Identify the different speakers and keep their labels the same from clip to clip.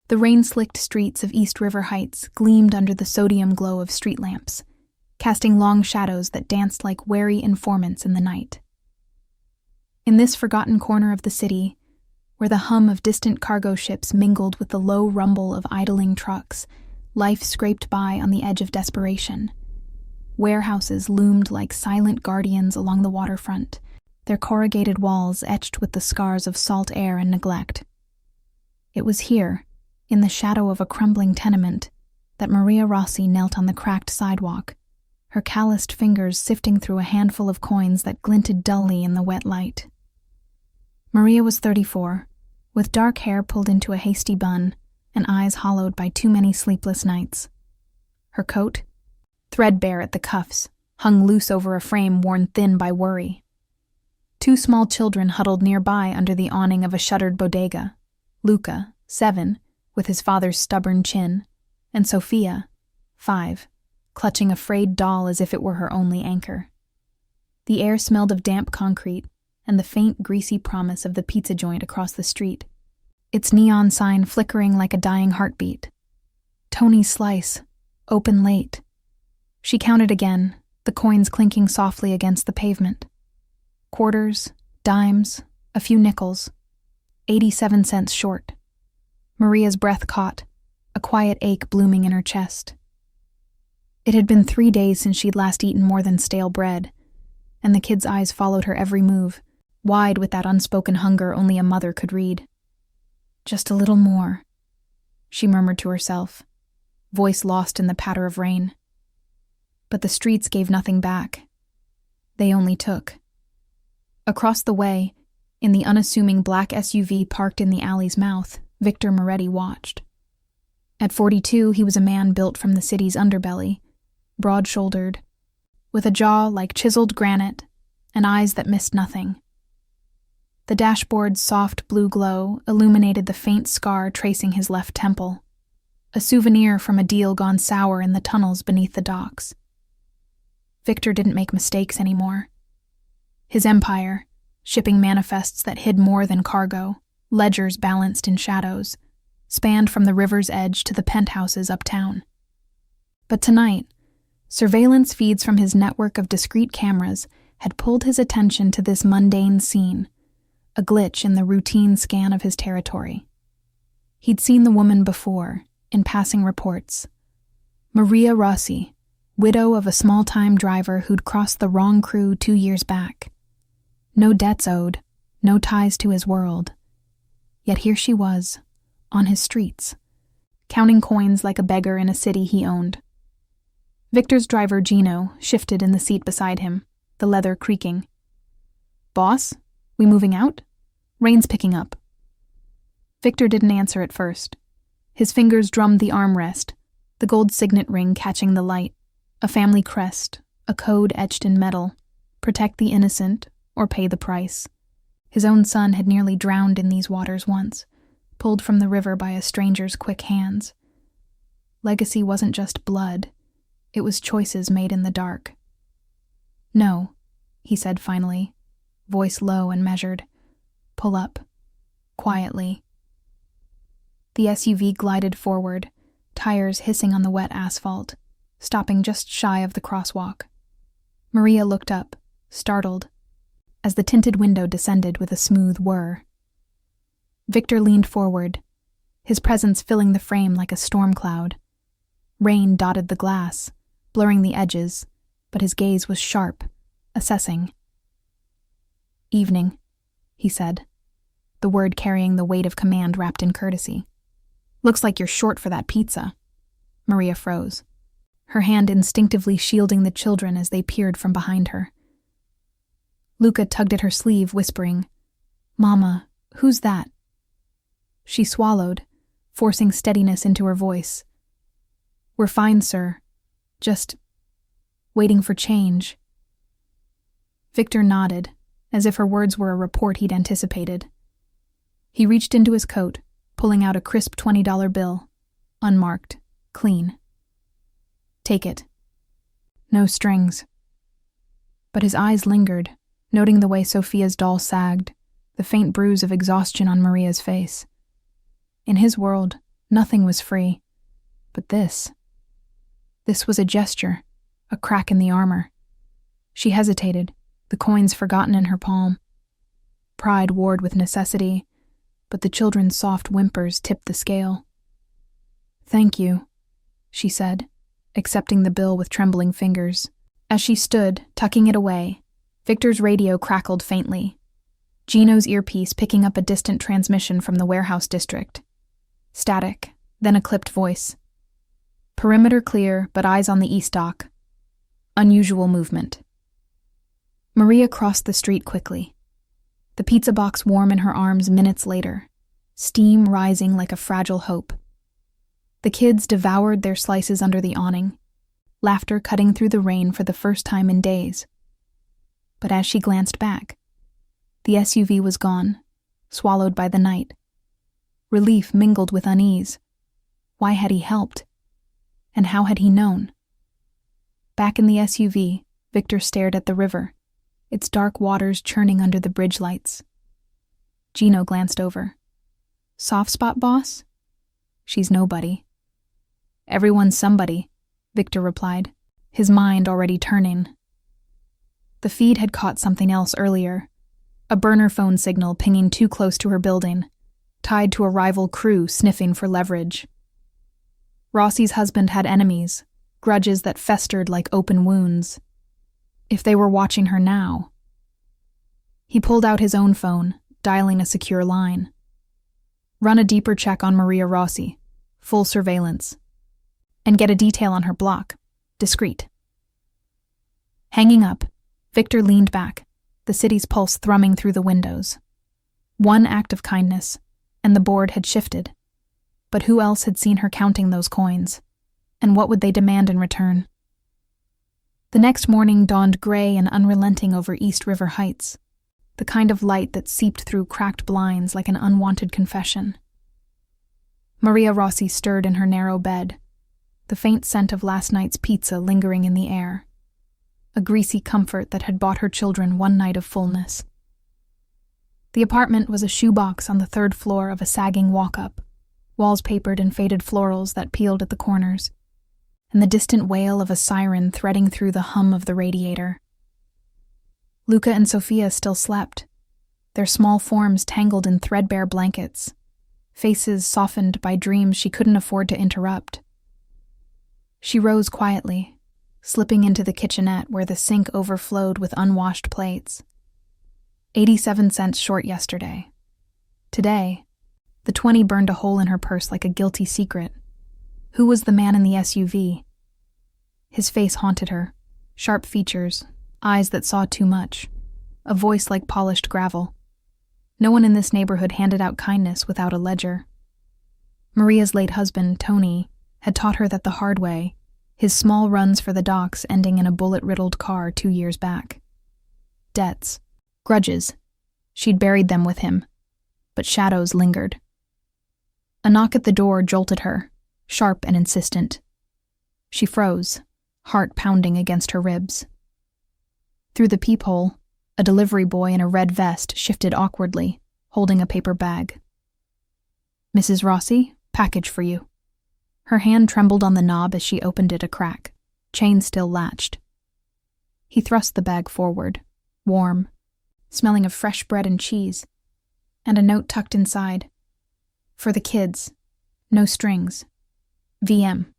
Speaker 1: The rain-slicked streets of East River Heights gleamed under the sodium glow of street lamps, casting long shadows that danced like wary informants in the night. In this forgotten corner of the city, where the hum of distant cargo ships mingled with the low rumble of idling trucks, life scraped by on the edge of desperation. Warehouses loomed like silent guardians along the waterfront, their corrugated walls etched with the scars of salt air and neglect. It was here, in the shadow of a crumbling tenement, that Maria Rossi knelt on the cracked sidewalk, her calloused fingers sifting through a handful of coins that glinted dully in the wet light. Maria was 34, with dark hair pulled into a hasty bun and eyes hollowed by too many sleepless nights. Her coat, threadbare at the cuffs, hung loose over a frame worn thin by worry. Two small children huddled nearby under the awning of a shuttered bodega: Luca, 7, with his father's stubborn chin, and Sophia, 5, clutching a frayed doll as if it were her only anchor. The air smelled of damp concrete and the faint, greasy promise of the pizza joint across the street, its neon sign flickering like a dying heartbeat. Tony's Slice, open late. She counted again, the coins clinking softly against the pavement. Quarters, dimes, a few nickels. 87 cents short. Maria's breath caught, a quiet ache blooming in her chest. It had been 3 days since she'd last eaten more than stale bread, and the kid's eyes followed her every move, wide with that unspoken hunger only a mother could read. Just a little more, she murmured to herself, voice lost in the patter of rain. But the streets gave nothing back. They only took. Across the way, in the unassuming black SUV parked in the alley's mouth, Victor Moretti watched. At 42, he was a man built from the city's underbelly, broad-shouldered, with a jaw like chiseled granite and eyes that missed nothing. The dashboard's soft blue glow illuminated the faint scar tracing his left temple, a souvenir from a deal gone sour in the tunnels beneath the docks. Victor didn't make mistakes anymore. His empire, shipping manifests that hid more than cargo, ledgers balanced in shadows, spanned from the river's edge to the penthouses uptown. But tonight, surveillance feeds from his network of discreet cameras had pulled his attention to this mundane scene, a glitch in the routine scan of his territory. He'd seen the woman before, in passing reports. Maria Rossi, widow of a small-time driver who'd crossed the wrong crew 2 years back. No debts owed, no ties to his world. Yet here she was, on his streets, counting coins like a beggar in a city he owned. Victor's driver, Gino, shifted in the seat beside him, the leather creaking. "Boss, we moving out? Rain's picking up." Victor didn't answer at first. His fingers drummed the armrest, the gold signet ring catching the light, a family crest, a code etched in metal: protect the innocent or pay the price. His own son had nearly drowned in these waters once, pulled from the river by a stranger's quick hands. Legacy wasn't just blood, it was choices made in the dark. "No," he said finally, voice low and measured. "Pull up. Quietly." The SUV glided forward, tires hissing on the wet asphalt, stopping just shy of the crosswalk. Maria looked up, startled, as the tinted window descended with a smooth whir. Victor leaned forward, his presence filling the frame like a storm cloud. Rain dotted the glass, blurring the edges, but his gaze was sharp, assessing. "Evening," he said, the word carrying the weight of command wrapped in courtesy. "Looks like you're short for that pizza." Maria froze, her hand instinctively shielding the children as they peered from behind her. Luca tugged at her sleeve, whispering, "Mama, who's that?" She swallowed, forcing steadiness into her voice. "We're fine, sir. Just waiting for change." Victor nodded, as if her words were a report he'd anticipated. He reached into his coat, pulling out a crisp $20 bill, unmarked, clean. "Take it. No strings." But his eyes lingered, noting the way Sophia's doll sagged, the faint bruise of exhaustion on Maria's face. In his world, Nothing was free. But this was a gesture, a crack in the armor. She hesitated, the coins forgotten in her palm. Pride warred with necessity, but the children's soft whimpers tipped the scale. "Thank you," she said, accepting the bill with trembling fingers. As she stood, tucking it away, Victor's radio crackled faintly. Gino's earpiece picking up a distant transmission from the warehouse district. Static, then a clipped voice. Perimeter clear, but eyes on the east dock. Unusual movement. Maria crossed the street quickly. The pizza box warm in her arms minutes later, steam rising like a fragile hope. The kids devoured their slices under the awning, laughter cutting through the rain for the first time in days. But as she glanced back, the SUV was gone, swallowed by the night. Relief mingled with unease. Why had he helped? And how had he known? Back in the SUV, Victor stared at the river, its dark waters churning under the bridge lights. Gino glanced over. "Soft spot, boss?" "She's nobody." "Everyone's somebody," Victor replied, his mind already turning. The feed had caught something else earlier, a burner phone signal pinging too close to her building, tied to a rival crew sniffing for leverage. Rossi's husband had enemies, grudges that festered like open wounds. If they were watching her now. He pulled out his own phone, dialing a secure line. Run a deeper check on Maria Rossi, full surveillance. And get a detail on her block, discreet. Hanging up, Victor leaned back, the city's pulse thrumming through the windows. One act of kindness, and the board had shifted. But who else had seen her counting those coins? And what would they demand in return? The next morning dawned gray and unrelenting over East River Heights, the kind of light that seeped through cracked blinds like an unwanted confession. Maria Rossi stirred in her narrow bed, the faint scent of last night's pizza lingering in the air, a greasy comfort that had bought her children one night of fullness. The apartment was a shoebox on the third floor of a sagging walk-up, walls papered in faded florals that peeled at the corners, and the distant wail of a siren threading through the hum of the radiator. Luca and Sophia still slept, their small forms tangled in threadbare blankets, faces softened by dreams she couldn't afford to interrupt. She rose quietly, slipping into the kitchenette where the sink overflowed with unwashed plates. 87 cents short yesterday. Today, the 20 burned a hole in her purse like a guilty secret. Who was the man in the SUV? His face haunted her, sharp features, eyes that saw too much, a voice like polished gravel. No one in this neighborhood handed out kindness without a ledger. Maria's late husband, Tony, had taught her that the hard way, his small runs for the docks ending in a bullet-riddled car 2 years back. Debts, grudges. She'd buried them with him, but shadows lingered. A knock at the door jolted her, sharp and insistent. She froze, heart pounding against her ribs. Through the peephole, a delivery boy in a red vest shifted awkwardly, holding a paper bag. "Mrs. Rossi, package for you." Her hand trembled on the knob as she opened it a crack, chain still latched. He thrust the bag forward, warm, smelling of fresh bread and cheese, and a note tucked inside. For the kids, no strings. VM.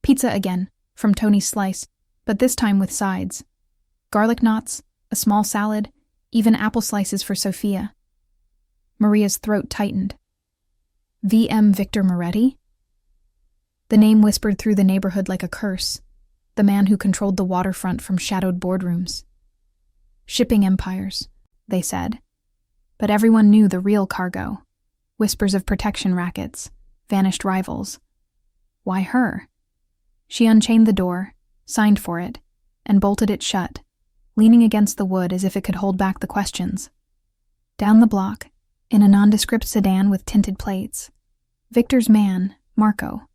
Speaker 1: Pizza again, from Tony's Slice, but this time with sides. Garlic knots, a small salad, even apple slices for Sophia. Maria's throat tightened. VM Victor Moretti? The name whispered through the neighborhood like a curse, the man who controlled the waterfront from shadowed boardrooms. Shipping empires, they said. But everyone knew the real cargo. Whispers of protection rackets, vanished rivals. Why her? She unchained the door, signed for it, and bolted it shut, leaning against the wood as if it could hold back the questions. Down the block, in a nondescript sedan with tinted plates, Victor's man, Marco,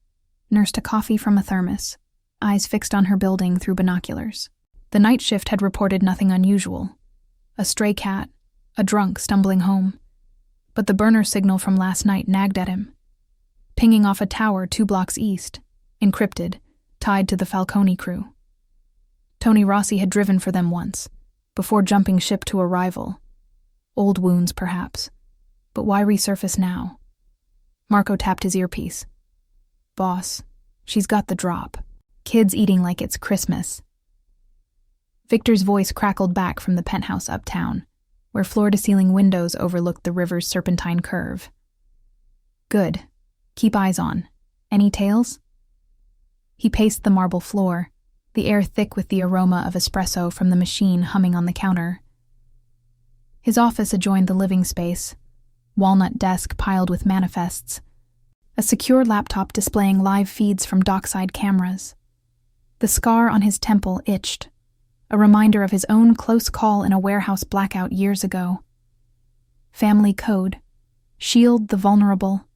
Speaker 1: nursed a coffee from a thermos, eyes fixed on her building through binoculars. The night shift had reported nothing unusual. A stray cat, a drunk stumbling home. But the burner signal from last night nagged at him. pinging off a tower 2 blocks east, encrypted, tied to the Falcone crew. Tony Rossi had driven for them once, before jumping ship to a rival. Old wounds, perhaps. But why resurface now? Marco tapped his earpiece. Boss, she's got the drop. Kids eating like it's Christmas. Victor's voice crackled back from the penthouse uptown, where floor-to-ceiling windows overlooked the river's serpentine curve. Good. Keep eyes on. Any tales? He paced the marble floor, the air thick with the aroma of espresso from the machine humming on the counter. His office adjoined the living space, walnut desk piled with manifests, a secure laptop displaying live feeds from dockside cameras. The scar on his temple itched, a reminder of his own close call in a warehouse blackout years ago. Family code, shield the vulnerable,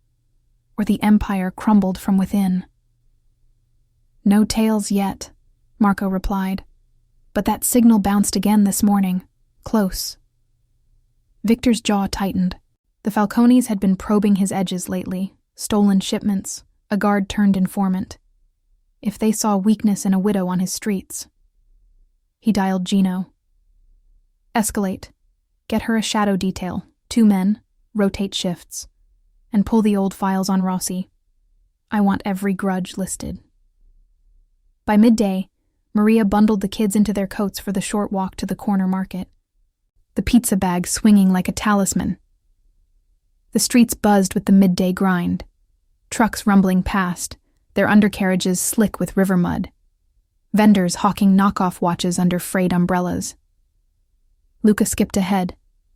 Speaker 1: or the empire crumbled from within. No tales yet, Marco replied, but that signal bounced again this morning, close. Victor's jaw tightened. The Falcones had been probing his edges lately, stolen shipments, a guard-turned informant. If they saw weakness in a widow on his streets. He dialed Gino. Escalate. Get her a shadow detail, 2 men, rotate shifts, and pull the old files on Rossi. I want every grudge listed. By midday, Maria bundled the kids into their coats for the short walk to the corner market, the pizza bag swinging like a talisman. The streets buzzed with the midday grind, trucks rumbling past, their undercarriages slick with river mud, vendors hawking knockoff watches under frayed umbrellas. Luca skipped ahead,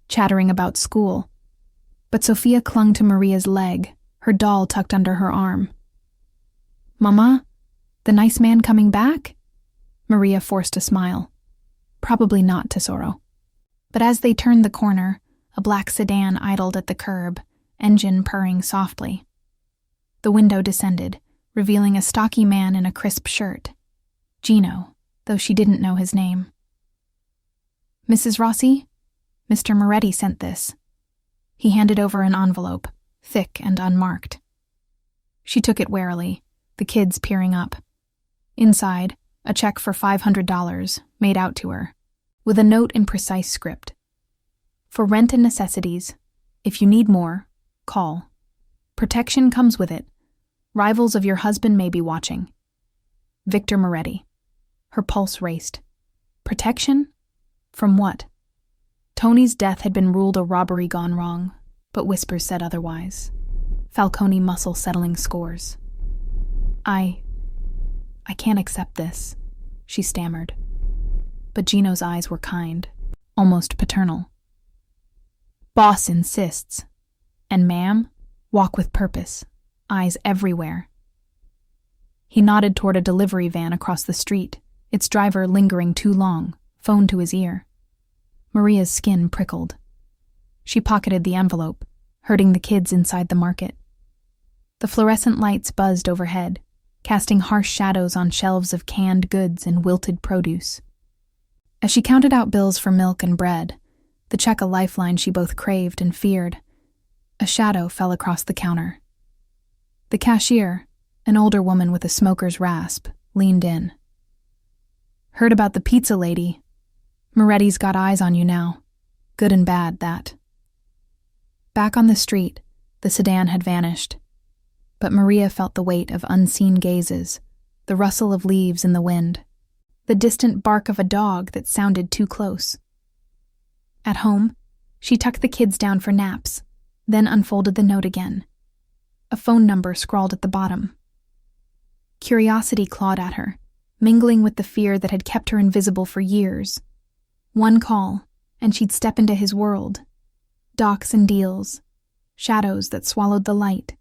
Speaker 1: chattering about school, but Sophia clung to Maria's leg, her doll tucked under her arm. Mama, the nice man coming back? Maria forced a smile. Probably not, Tesoro. But as they turned the corner, a black sedan idled at the curb, engine purring softly. The window descended, revealing a stocky man in a crisp shirt. Gino, though she didn't know his name. Mrs. Rossi? Mr. Moretti sent this. He handed over an envelope, thick and unmarked. She took it warily, the kids peering up. Inside, a check for $500 made out to her, with a note in precise script. For rent and necessities, if you need more, call. Protection comes with it. Rivals of your husband may be watching. Victor Moretti. Her pulse raced. Protection? From what? Tony's death had been ruled a robbery gone wrong, but whispers said otherwise. Falcone muscle settling scores. I can't accept this, she stammered. But Gino's eyes were kind, almost paternal. Boss insists. And ma'am, walk with purpose, eyes everywhere. He nodded toward a delivery van across the street, its driver lingering too long, phone to his ear. Maria's skin prickled. She pocketed the envelope, herding the kids inside the market. The fluorescent lights buzzed overhead, casting harsh shadows on shelves of canned goods and wilted produce. As she counted out bills for milk and bread, the check a lifeline she both craved and feared, a shadow fell across the counter. The cashier, an older woman with a smoker's rasp, leaned in. Heard about the pizza lady. Moretti's got eyes on you now. Good and bad, that. Back on the street, the sedan had vanished. But Maria felt the weight of unseen gazes, the rustle of leaves in the wind, the distant bark of a dog that sounded too close. At home, she tucked the kids down for naps, then unfolded the note again. A phone number scrawled at the bottom. Curiosity clawed at her, mingling with the fear that had kept her invisible for years. One call, and she'd step into his world. Docks and deals, shadows that swallowed the light.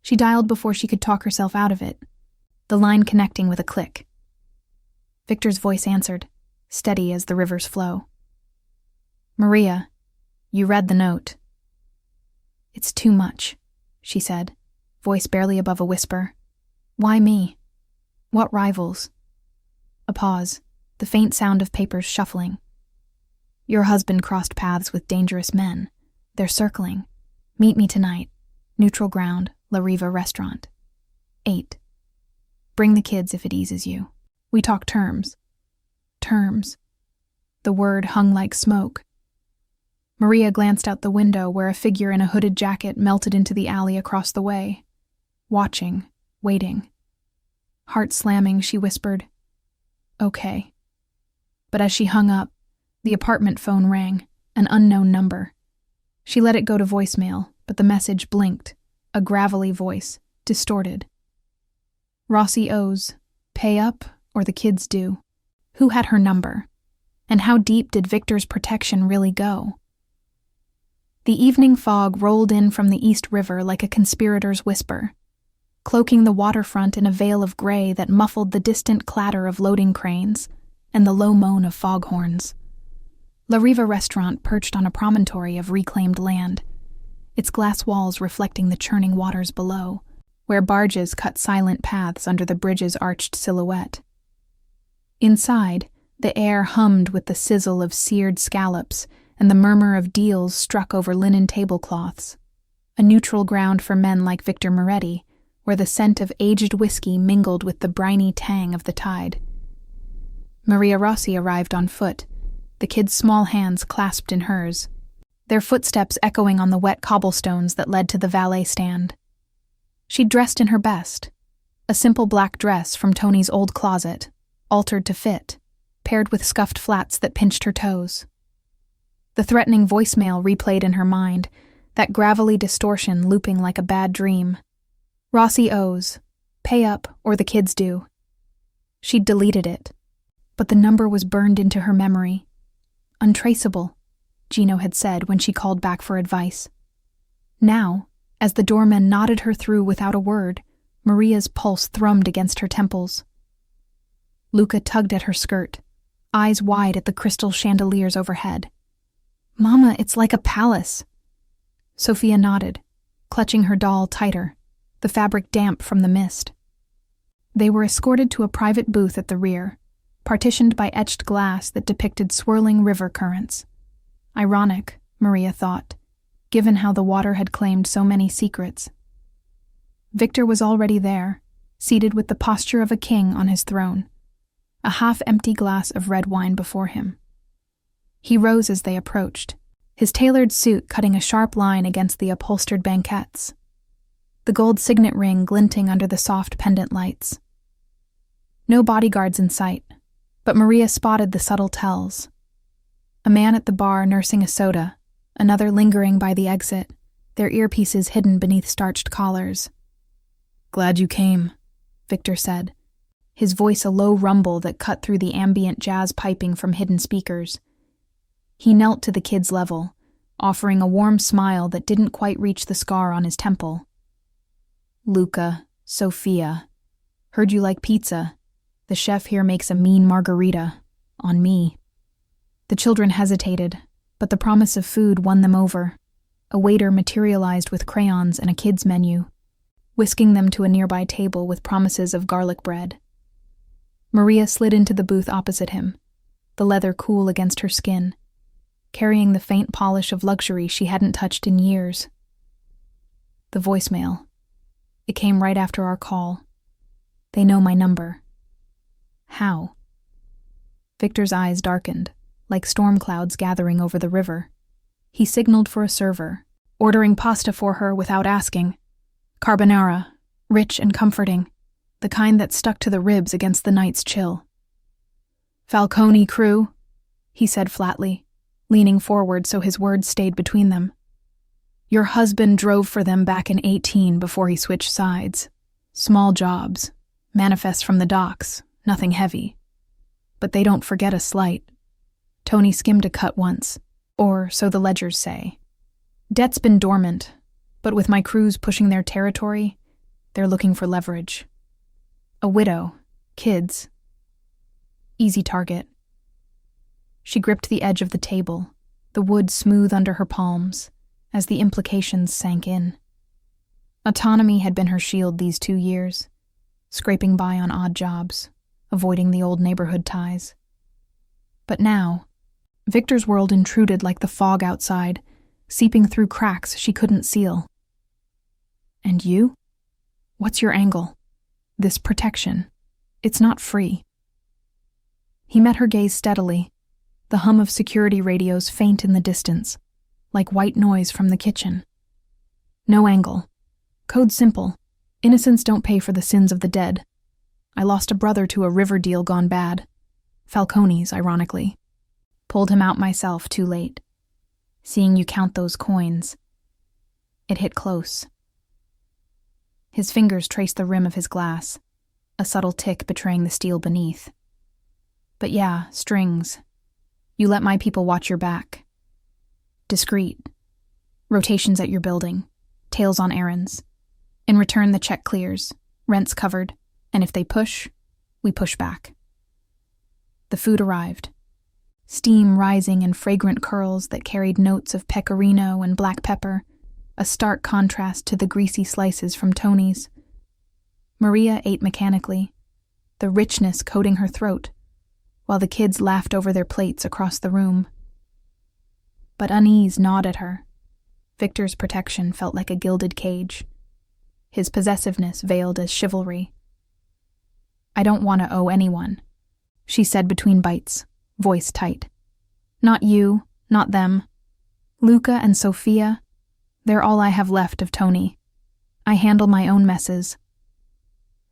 Speaker 1: She dialed before she could talk herself out of it, the line connecting with a click. Victor's voice answered, steady as the river's flow. Maria, you read the note. It's too much, she said, voice barely above a whisper. Why me? What rivals? A pause, the faint sound of papers shuffling. Your husband crossed paths with dangerous men. They're circling. Meet me tonight. Neutral ground, La Riva Restaurant. 8. Bring the kids if it eases you. We talk terms. Terms. The word hung like smoke. Maria glanced out the window where a figure in a hooded jacket melted into the alley across the way. Watching, waiting. Heart slamming, she whispered, "Okay." But as she hung up, the apartment phone rang, an unknown number. She let it go to voicemail, but the message blinked, a gravelly voice, distorted. Rossi owes. Pay up, or the kids do. Who had her number? And how deep did Victor's protection really go? The evening fog rolled in from the East River like a conspirator's whisper, cloaking the waterfront in a veil of gray that muffled the distant clatter of loading cranes and the low moan of foghorns. La Riva Restaurant perched on a promontory of reclaimed land, its glass walls reflecting the churning waters below, where barges cut silent paths under the bridge's arched silhouette. Inside, the air hummed with the sizzle of seared scallops and the murmur of deals struck over linen tablecloths, a neutral ground for men like Victor Moretti, where the scent of aged whiskey mingled with the briny tang of the tide. Maria Rossi arrived on foot, the kid's small hands clasped in hers, their footsteps echoing on the wet cobblestones that led to the valet stand. She'd dressed in her best, a simple black dress from Tony's old closet, altered to fit, paired with scuffed flats that pinched her toes. The threatening voicemail replayed in her mind, that gravelly distortion looping like a bad dream. Rossi owes. Pay up, or the kids do. She'd deleted it, but the number was burned into her memory. Untraceable, Gino had said when she called back for advice. Now, as the doorman nodded her through without a word, Maria's pulse thrummed against her temples. Luca tugged at her skirt, eyes wide at the crystal chandeliers overhead. "Mama, it's like a palace." Sophia nodded, clutching her doll tighter, the fabric damp from the mist. They were escorted to a private booth at the rear, partitioned by etched glass that depicted swirling river currents. Ironic, Maria thought, given how the water had claimed so many secrets. Victor was already there, seated with the posture of a king on his throne, a half-empty glass of red wine before him. He rose as they approached, his tailored suit cutting a sharp line against the upholstered banquettes, the gold signet ring glinting under the soft pendant lights. No bodyguards in sight, but Maria spotted the subtle tells. A man at the bar nursing a soda, another lingering by the exit, their earpieces hidden beneath starched collars. "Glad you came," Victor said, his voice a low rumble that cut through the ambient jazz piping from hidden speakers. He knelt to the kid's level, offering a warm smile that didn't quite reach the scar on his temple. "Luca, Sophia, heard you like pizza. The chef here makes a mean margarita. On me." The children hesitated, but the promise of food won them over. A waiter materialized with crayons and a kid's menu, whisking them to a nearby table with promises of garlic bread. Maria slid into the booth opposite him, the leather cool against her skin, carrying the faint polish of luxury she hadn't touched in years. The voicemail. It came right after our call. They know my number. How? Victor's eyes darkened, like storm clouds gathering over the river. He signaled for a server, ordering pasta for her without asking. Carbonara, rich and comforting, the kind that stuck to the ribs against the night's chill. "Falcone crew," he said flatly, leaning forward so his words stayed between them. "Your husband drove for them back in 18 before he switched sides. Small jobs, manifest from the docks, nothing heavy. But they don't forget a slight. Tony skimmed a cut once, or so the ledgers say. Debt's been dormant, but with my crews pushing their territory, they're looking for leverage. A widow, kids. Easy target." She gripped the edge of the table, the wood smooth under her palms, as the implications sank in. Autonomy had been her shield these 2 years, scraping by on odd jobs, avoiding the old neighborhood ties. But now, Victor's world intruded like the fog outside, seeping through cracks she couldn't seal. "And you?" What's your angle? This protection. It's not free. He met her gaze steadily, the hum of security radios faint in the distance, like white noise from the kitchen. No angle. Code simple. Innocents don't pay for the sins of the dead. I lost a brother to a river deal gone bad. Falcone's, ironically. Pulled him out myself too late. Seeing you count those coins. It hit close. His fingers traced the rim of his glass, a subtle tick betraying the steel beneath. But yeah, strings. You let my people watch your back. Discreet. Rotations at your building. Tails on errands. In return, the check clears. Rent's covered. And if they push, we push back. The food arrived. Steam rising in fragrant curls that carried notes of pecorino and black pepper, a stark contrast to the greasy slices from Tony's. Maria ate mechanically, the richness coating her throat, while the kids laughed over their plates across the room. But unease gnawed at her. Victor's protection felt like a gilded cage, his possessiveness veiled as chivalry. I don't want to owe anyone, she said between bites, voice tight. Not you, not them. Luca and Sophia, they're all I have left of Tony. I handle my own messes.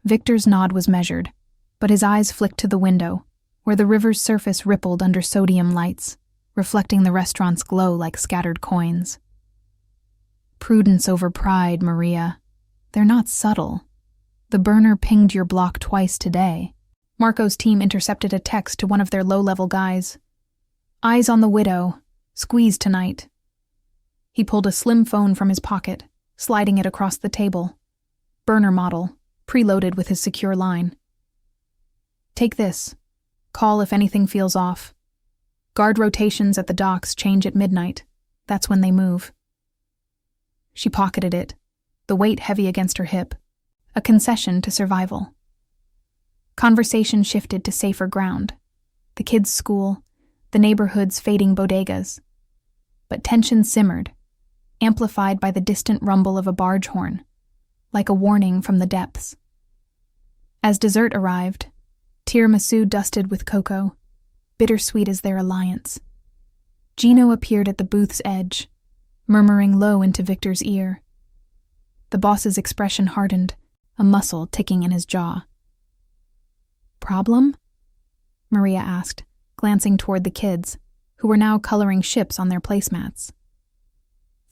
Speaker 1: Victor's nod was measured, but his eyes flicked to the window, where the river's surface rippled under sodium lights, reflecting the restaurant's glow like scattered coins. Prudence over pride, Maria. They're not subtle. The burner pinged your block twice today. Marco's team intercepted a text to one of their low-level guys. Eyes on the widow. Squeeze tonight. He pulled a slim phone from his pocket, sliding it across the table. Burner model, preloaded with his secure line. Take this. Call if anything feels off. Guard rotations at the docks change at midnight. That's when they move. She pocketed it, the weight heavy against her hip, a concession to survival. Conversation shifted to safer ground. The kids' school, the neighborhood's fading bodegas. But tension simmered, amplified by the distant rumble of a barge horn, like a warning from the depths. As dessert arrived, tiramisu dusted with cocoa, bittersweet as their alliance, Gino appeared at the booth's edge, murmuring low into Victor's ear. The boss's expression hardened, a muscle ticking in his jaw. Problem? Maria asked, glancing toward the kids, who were now coloring ships on their placemats.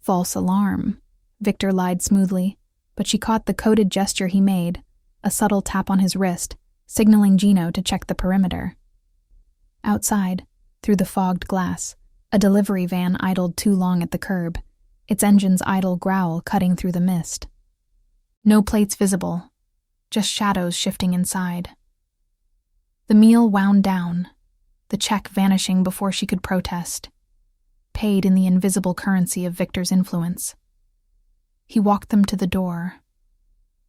Speaker 1: False alarm, Victor lied smoothly, but she caught the coded gesture he made, a subtle tap on his wrist, signaling Gino to check the perimeter. Outside, through the fogged glass, a delivery van idled too long at the curb, its engine's idle growl cutting through the mist. No plates visible, just shadows shifting inside. The meal wound down, the check vanishing before she could protest, paid in the invisible currency of Victor's influence. He walked them to the door,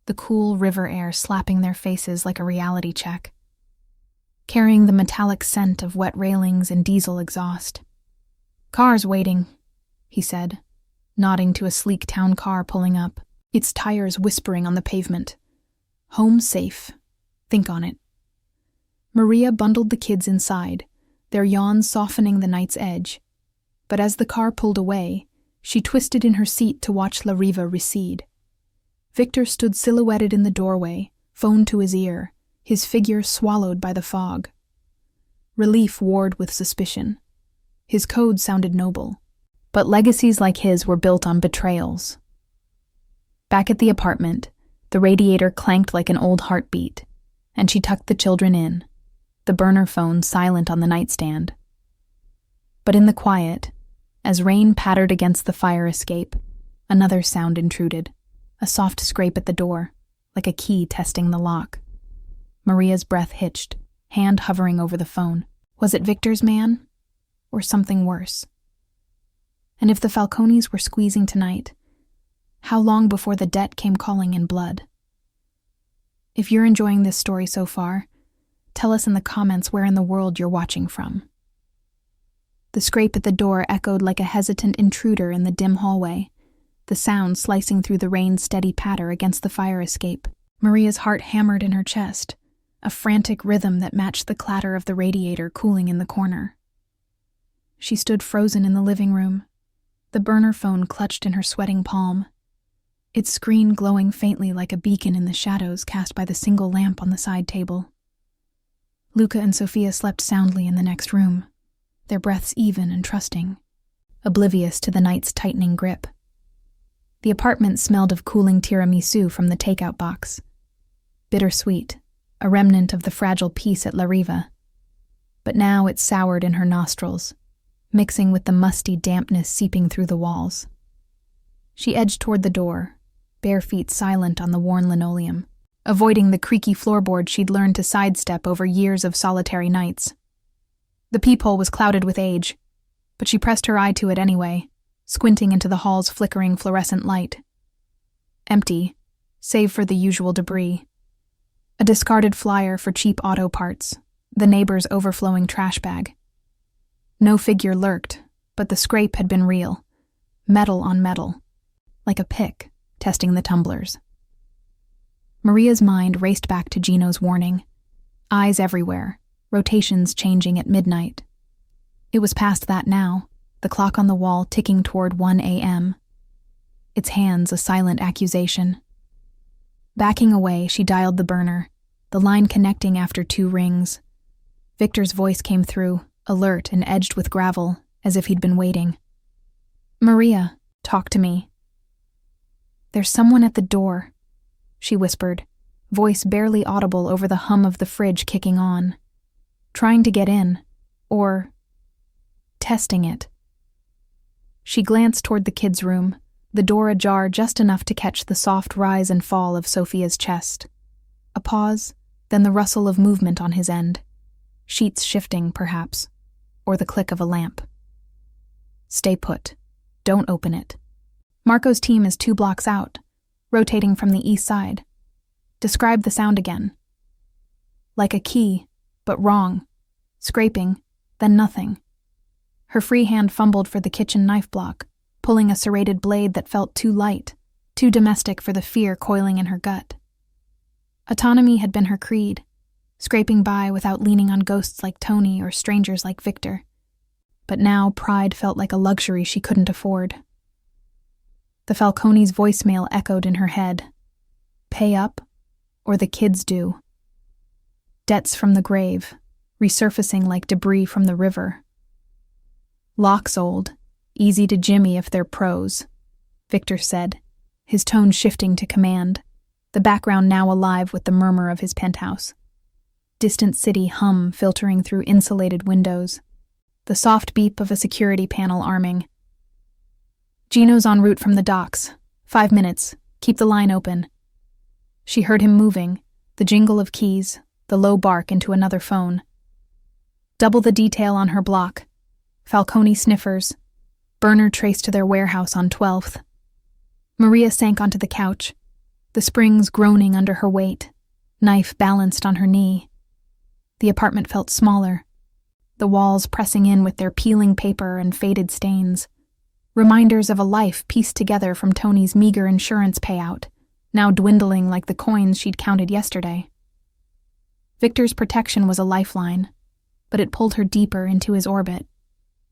Speaker 1: the cool river air slapping their faces like a reality check, carrying the metallic scent of wet railings and diesel exhaust. Car's waiting, he said, nodding to a sleek town car pulling up, its tires whispering on the pavement. Home safe. Think on it. Maria bundled the kids inside, their yawns softening the night's edge. But as the car pulled away, she twisted in her seat to watch La Riva recede. Victor stood silhouetted in the doorway, phone to his ear, his figure swallowed by the fog. Relief warred with suspicion. His code sounded noble, but legacies like his were built on betrayals. Back at the apartment, the radiator clanked like an old heartbeat, and she tucked the children in, the burner phone silent on the nightstand. But in the quiet, as rain pattered against the fire escape, another sound intruded, a soft scrape at the door, like a key testing the lock. Maria's breath hitched, hand hovering over the phone. Was it Victor's man? Or something worse? And if the Falcones were squeezing tonight, how long before the debt came calling in blood? If you're enjoying this story so far, tell us in the comments where in the world you're watching from. The scrape at the door echoed like a hesitant intruder in the dim hallway, the sound slicing through the rain's steady patter against the fire escape. Maria's heart hammered in her chest, a frantic rhythm that matched the clatter of the radiator cooling in the corner. She stood frozen in the living room, the burner phone clutched in her sweating palm, its screen glowing faintly like a beacon in the shadows cast by the single lamp on the side table. Luca and Sophia slept soundly in the next room, their breaths even and trusting, oblivious to the night's tightening grip. The apartment smelled of cooling tiramisu from the takeout box. Bittersweet, a remnant of the fragile peace at La Riva. But now it soured in her nostrils, mixing with the musty dampness seeping through the walls. She edged toward the door, bare feet silent on the worn linoleum, avoiding the creaky floorboard she'd learned to sidestep over years of solitary nights. The peephole was clouded with age, but she pressed her eye to it anyway, squinting into the hall's flickering fluorescent light. Empty, save for the usual debris. A discarded flyer for cheap auto parts, the neighbor's overflowing trash bag. No figure lurked, but the scrape had been real, metal on metal, like a pick testing the tumblers. Maria's mind raced back to Gino's warning. Eyes everywhere, rotations changing at midnight. It was past that now, the clock on the wall ticking toward 1 a.m. Its hands a silent accusation. Backing away, she dialed the burner, the line connecting after 2 rings. Victor's voice came through, alert and edged with gravel, as if he'd been waiting. "Maria, talk to me." "There's someone at the door," she whispered, voice barely audible over the hum of the fridge kicking on. "Trying to get in, or testing it." She glanced toward the kids' room, the door ajar just enough to catch the soft rise and fall of Sophia's chest. A pause, then the rustle of movement on his end. Sheets shifting, perhaps, or the click of a lamp. "Stay put. Don't open it. Marco's team is 2 blocks out, rotating from the east side. Describe the sound again." "Like a key, but wrong. Scraping, then nothing." Her free hand fumbled for the kitchen knife block, pulling a serrated blade that felt too light, too domestic for the fear coiling in her gut. Autonomy had been her creed, scraping by without leaning on ghosts like Tony or strangers like Victor. But now pride felt like a luxury she couldn't afford. The Falcone's voicemail echoed in her head. Pay up, or the kids do. Debts from the grave, resurfacing like debris from the river. "Locks old, easy to jimmy if they're pros," Victor said, his tone shifting to command, the background now alive with the murmur of his penthouse. Distant city hum filtering through insulated windows, the soft beep of a security panel arming. "Gino's en route from the docks. 5 minutes. Keep the line open." She heard him moving, the jingle of keys, the low bark into another phone. Double the detail on her block. Falcone sniffers. Burner traced to their warehouse on 12th. Maria sank onto the couch, the springs groaning under her weight, knife balanced on her knee. The apartment felt smaller, the walls pressing in with their peeling paper and faded stains. Reminders of a life pieced together from Tony's meager insurance payout, now dwindling like the coins she'd counted yesterday. Victor's protection was a lifeline, but it pulled her deeper into his orbit,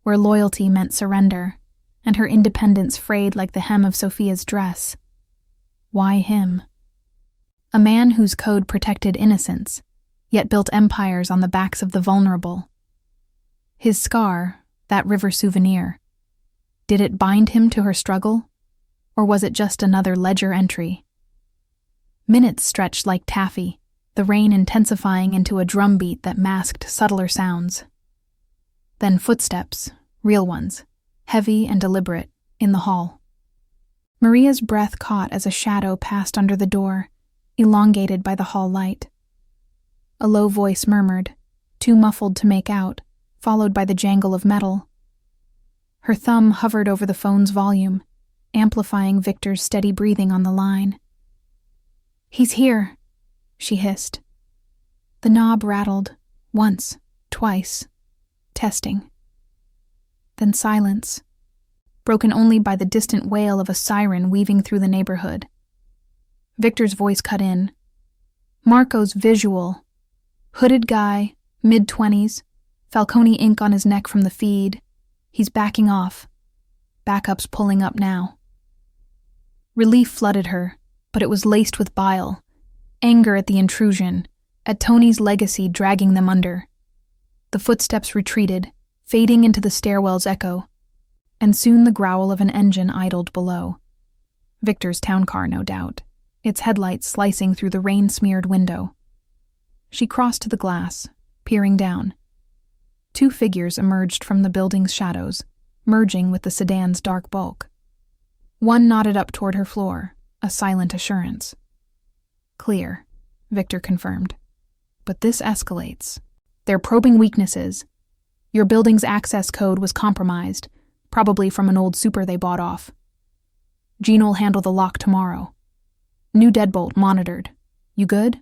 Speaker 1: where loyalty meant surrender, and her independence frayed like the hem of Sophia's dress. Why him? A man whose code protected innocence, yet built empires on the backs of the vulnerable. His scar, that river souvenir, did it bind him to her struggle, or was it just another ledger entry? Minutes stretched like taffy, the rain intensifying into a drumbeat that masked subtler sounds. Then footsteps, real ones, heavy and deliberate, in the hall. Maria's breath caught as a shadow passed under the door, elongated by the hall light. A low voice murmured, too muffled to make out, followed by the jangle of metal. Her thumb hovered over the phone's volume, amplifying Victor's steady breathing on the line. "He's here," she hissed. The knob rattled, once, twice, testing. Then silence, broken only by the distant wail of a siren weaving through the neighborhood. Victor's voice cut in, Marco's visual. Hooded guy, mid-20s, Falcone ink on his neck from the feed. He's backing off. Backup's pulling up now. Relief flooded her, but it was laced with bile. Anger at the intrusion, at Tony's legacy dragging them under. The footsteps retreated, fading into the stairwell's echo, and soon the growl of an engine idled below. Victor's town car, no doubt, its headlights slicing through the rain-smeared window. She crossed to the glass, peering down. 2 figures emerged from the building's shadows, merging with the sedan's dark bulk. One nodded up toward her floor, a silent assurance. Clear, Victor confirmed. But this escalates. They're probing weaknesses. Your building's access code was compromised, probably from an old super they bought off. Jean'll handle the lock tomorrow. New deadbolt monitored. You good?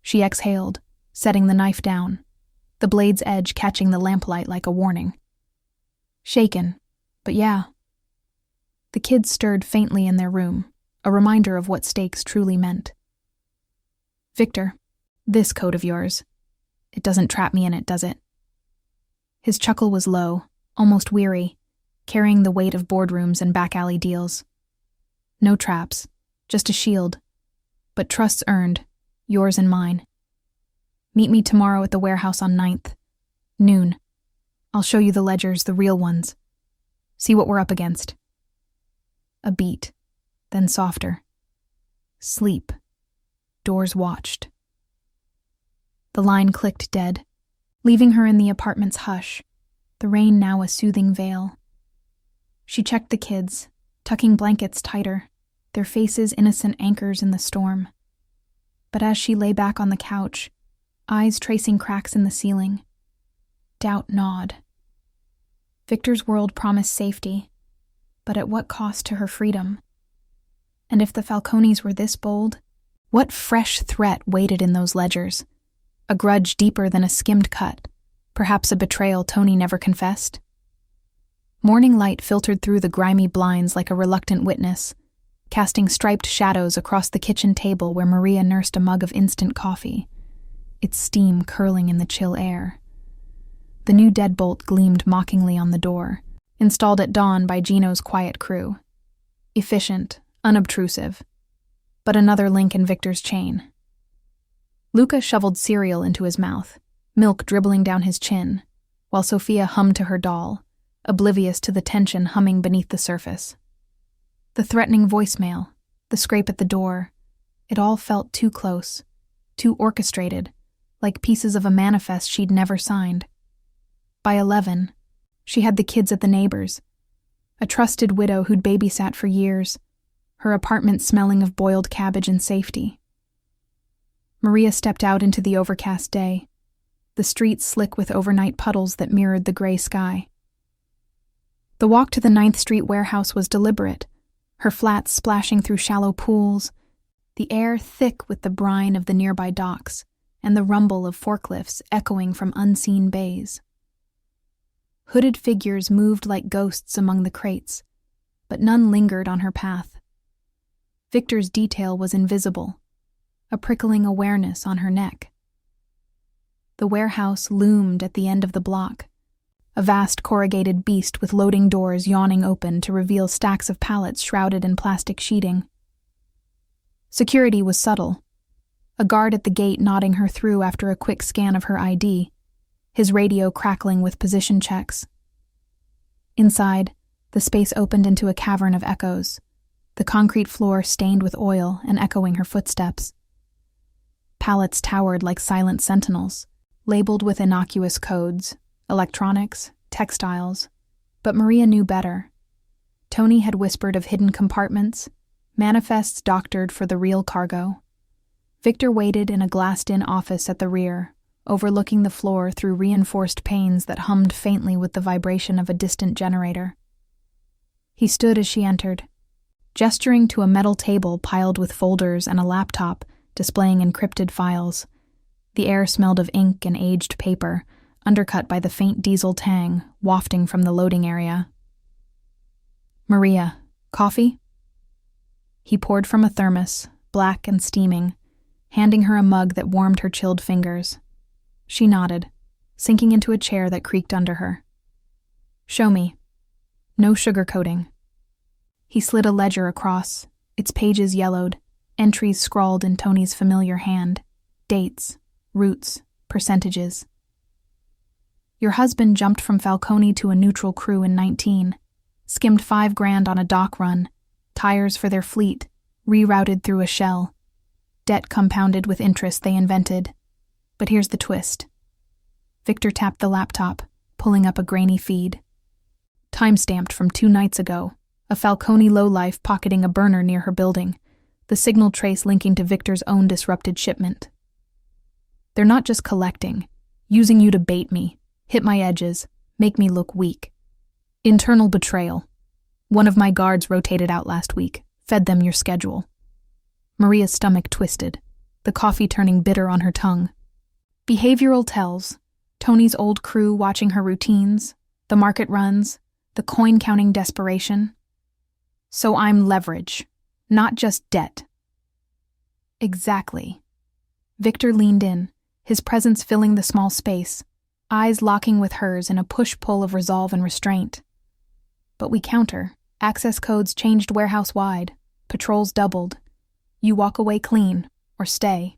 Speaker 1: She exhaled, setting the knife down, the blade's edge catching the lamplight like a warning. Shaken, but yeah. The kids stirred faintly in their room, a reminder of what stakes truly meant. Victor, this code of yours, it doesn't trap me in it, does it? His chuckle was low, almost weary, carrying the weight of boardrooms and back-alley deals. No traps, just a shield. But trust's earned, yours and mine. Meet me tomorrow at the warehouse on 9th. Noon. I'll show you the ledgers, the real ones. See what we're up against. A beat, then softer. Sleep. Doors watched. The line clicked dead, leaving her in the apartment's hush, the rain now a soothing veil. She checked the kids, tucking blankets tighter, their faces innocent anchors in the storm. But as she lay back on the couch, eyes tracing cracks in the ceiling, doubt gnawed. Victor's world promised safety, but at what cost to her freedom? And if the Falcones were this bold, what fresh threat waited in those ledgers? A grudge deeper than a skimmed cut, perhaps a betrayal Tony never confessed? Morning light filtered through the grimy blinds like a reluctant witness, casting striped shadows across the kitchen table where Maria nursed a mug of instant coffee, its steam curling in the chill air. The new deadbolt gleamed mockingly on the door, installed at dawn by Gino's quiet crew. Efficient, unobtrusive, but another link in Victor's chain. Luca shoveled cereal into his mouth, milk dribbling down his chin, while Sophia hummed to her doll, oblivious to the tension humming beneath the surface. The threatening voicemail, the scrape at the door, it all felt too close, too orchestrated, like pieces of a manifest she'd never signed. By 11, she had the kids at the neighbors, a trusted widow who'd babysat for years, her apartment smelling of boiled cabbage and safety. Maria stepped out into the overcast day, the streets slick with overnight puddles that mirrored the gray sky. The walk to the 9th Street warehouse was deliberate, her flats splashing through shallow pools, the air thick with the brine of the nearby docks, and the rumble of forklifts echoing from unseen bays. Hooded figures moved like ghosts among the crates, but none lingered on her path. Victor's detail was invisible, a prickling awareness on her neck. The warehouse loomed at the end of the block, a vast corrugated beast with loading doors yawning open to reveal stacks of pallets shrouded in plastic sheeting. Security was subtle, a guard at the gate nodding her through after a quick scan of her ID, his radio crackling with position checks. Inside, the space opened into a cavern of echoes, the concrete floor stained with oil and echoing her footsteps. Pallets towered like silent sentinels, labeled with innocuous codes, electronics, textiles, but Maria knew better. Tony had whispered of hidden compartments, manifests doctored for the real cargo. Victor waited in a glassed-in office at the rear, overlooking the floor through reinforced panes that hummed faintly with the vibration of a distant generator. He stood as she entered, gesturing to a metal table piled with folders and a laptop displaying encrypted files. The air smelled of ink and aged paper, undercut by the faint diesel tang wafting from the loading area. "Maria, coffee?" He poured from a thermos, black and steaming, handing her a mug that warmed her chilled fingers. She nodded, sinking into a chair that creaked under her. "Show me. No sugarcoating." He slid a ledger across, its pages yellowed, entries scrawled in Tony's familiar hand, dates, routes, percentages. "Your husband jumped from Falcone to a neutral crew in 19, skimmed $5,000 on a dock run, tires for their fleet, rerouted through a shell. Debt compounded with interest they invented. But here's the twist." Victor tapped the laptop, pulling up a grainy feed. Time-stamped from 2 nights ago, a Falcone lowlife pocketing a burner near her building, the signal trace linking to Victor's own disrupted shipment. "They're not just collecting, using you to bait me, hit my edges, make me look weak. Internal betrayal. One of my guards rotated out last week, fed them your schedule." Maria's stomach twisted, the coffee turning bitter on her tongue. Behavioral tells, Tony's old crew watching her routines, the market runs, the coin-counting desperation. "So I'm leverage, not just debt." "Exactly." Victor leaned in, his presence filling the small space, eyes locking with hers in a push-pull of resolve and restraint. "But we counter. Access codes changed warehouse-wide. Patrols doubled. You walk away clean, or stay.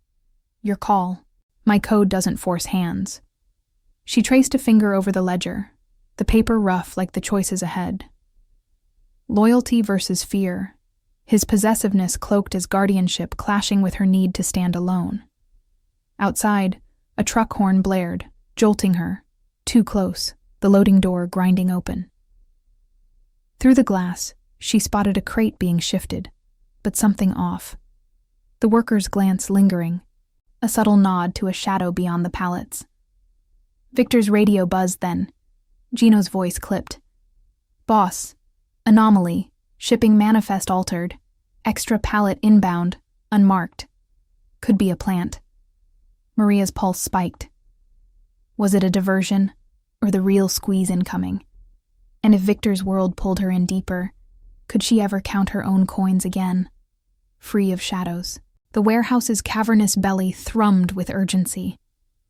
Speaker 1: Your call. My code doesn't force hands." She traced a finger over the ledger, the paper rough like the choices ahead. Loyalty versus fear, his possessiveness cloaked as guardianship clashing with her need to stand alone. Outside, a truck horn blared, jolting her, too close, the loading door grinding open. Through the glass, she spotted a crate being shifted, but something off. The worker's glance lingering, a subtle nod to a shadow beyond the pallets. Victor's radio buzzed then. Gino's voice clipped. "Boss, anomaly, shipping manifest altered, extra pallet inbound, unmarked. Could be a plant." Maria's pulse spiked. Was it a diversion, or the real squeeze incoming? And if Victor's world pulled her in deeper, could she ever count her own coins again? Free of shadows. The warehouse's cavernous belly thrummed with urgency,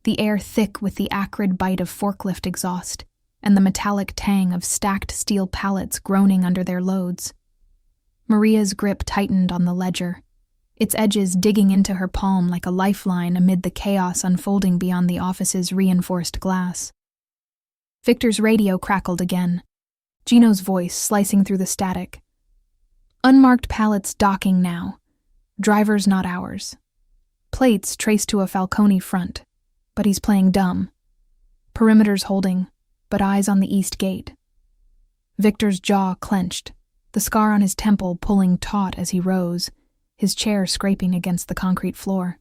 Speaker 1: the air thick with the acrid bite of forklift exhaust, and the metallic tang of stacked steel pallets groaning under their loads. Maria's grip tightened on the ledger, its edges digging into her palm like a lifeline amid the chaos unfolding beyond the office's reinforced glass. Victor's radio crackled again, Gino's voice slicing through the static. "Unmarked pallets docking now. Drivers not ours. Plates traced to a Falcone front, but he's playing dumb. Perimeters holding, but eyes on the east gate." Victor's jaw clenched, the scar on his temple pulling taut as he rose, his chair scraping against the concrete floor.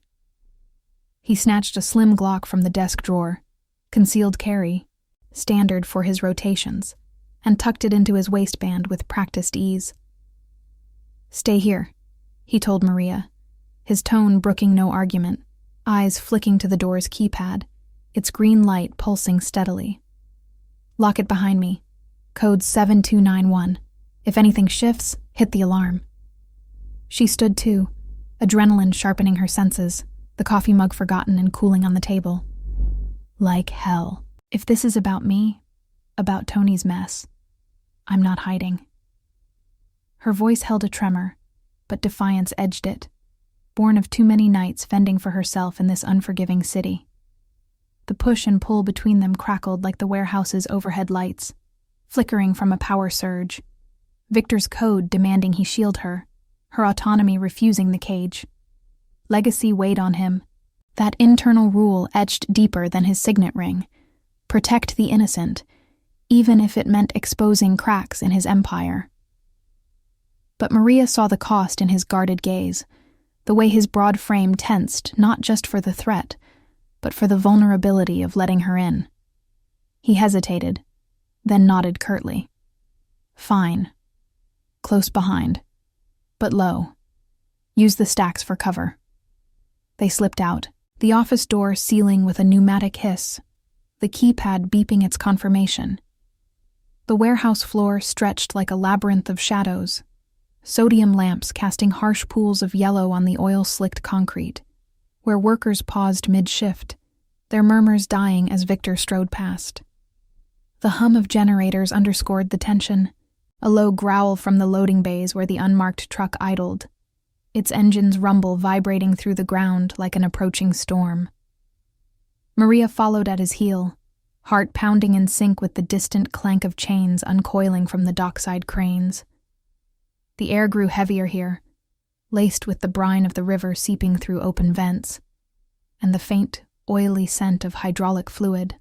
Speaker 1: He snatched a slim Glock from the desk drawer, concealed carry, standard for his rotations, and tucked it into his waistband with practiced ease. "Stay here," he told Maria, his tone brooking no argument, eyes flicking to the door's keypad, its green light pulsing steadily. "Lock it behind me. Code 7291. If anything shifts, hit the alarm." She stood too, adrenaline sharpening her senses, the coffee mug forgotten and cooling on the table. Like hell. If this is about me, about Tony's mess, I'm not hiding. Her voice held a tremor, but defiance edged it, born of too many nights fending for herself in this unforgiving city. The push and pull between them crackled like the warehouse's overhead lights, flickering from a power surge. Victor's code demanding he shield her, her autonomy refusing the cage. Legacy weighed on him, that internal rule etched deeper than his signet ring. Protect the innocent, even if it meant exposing cracks in his empire. But Maria saw the cost in his guarded gaze, the way his broad frame tensed not just for the threat, but for the vulnerability of letting her in. He hesitated, then nodded curtly. "Fine. Close behind. But low. Use the stacks for cover." They slipped out, the office door sealing with a pneumatic hiss, the keypad beeping its confirmation. The warehouse floor stretched like a labyrinth of shadows, sodium lamps casting harsh pools of yellow on the oil-slicked concrete, where workers paused mid-shift, their murmurs dying as Victor strode past. The hum of generators underscored the tension, a low growl from the loading bays where the unmarked truck idled, its engine's rumble vibrating through the ground like an approaching storm. Maria followed at his heel, heart pounding in sync with the distant clank of chains uncoiling from the dockside cranes. The air grew heavier here, laced with the brine of the river seeping through open vents, and the faint, oily scent of hydraulic fluid.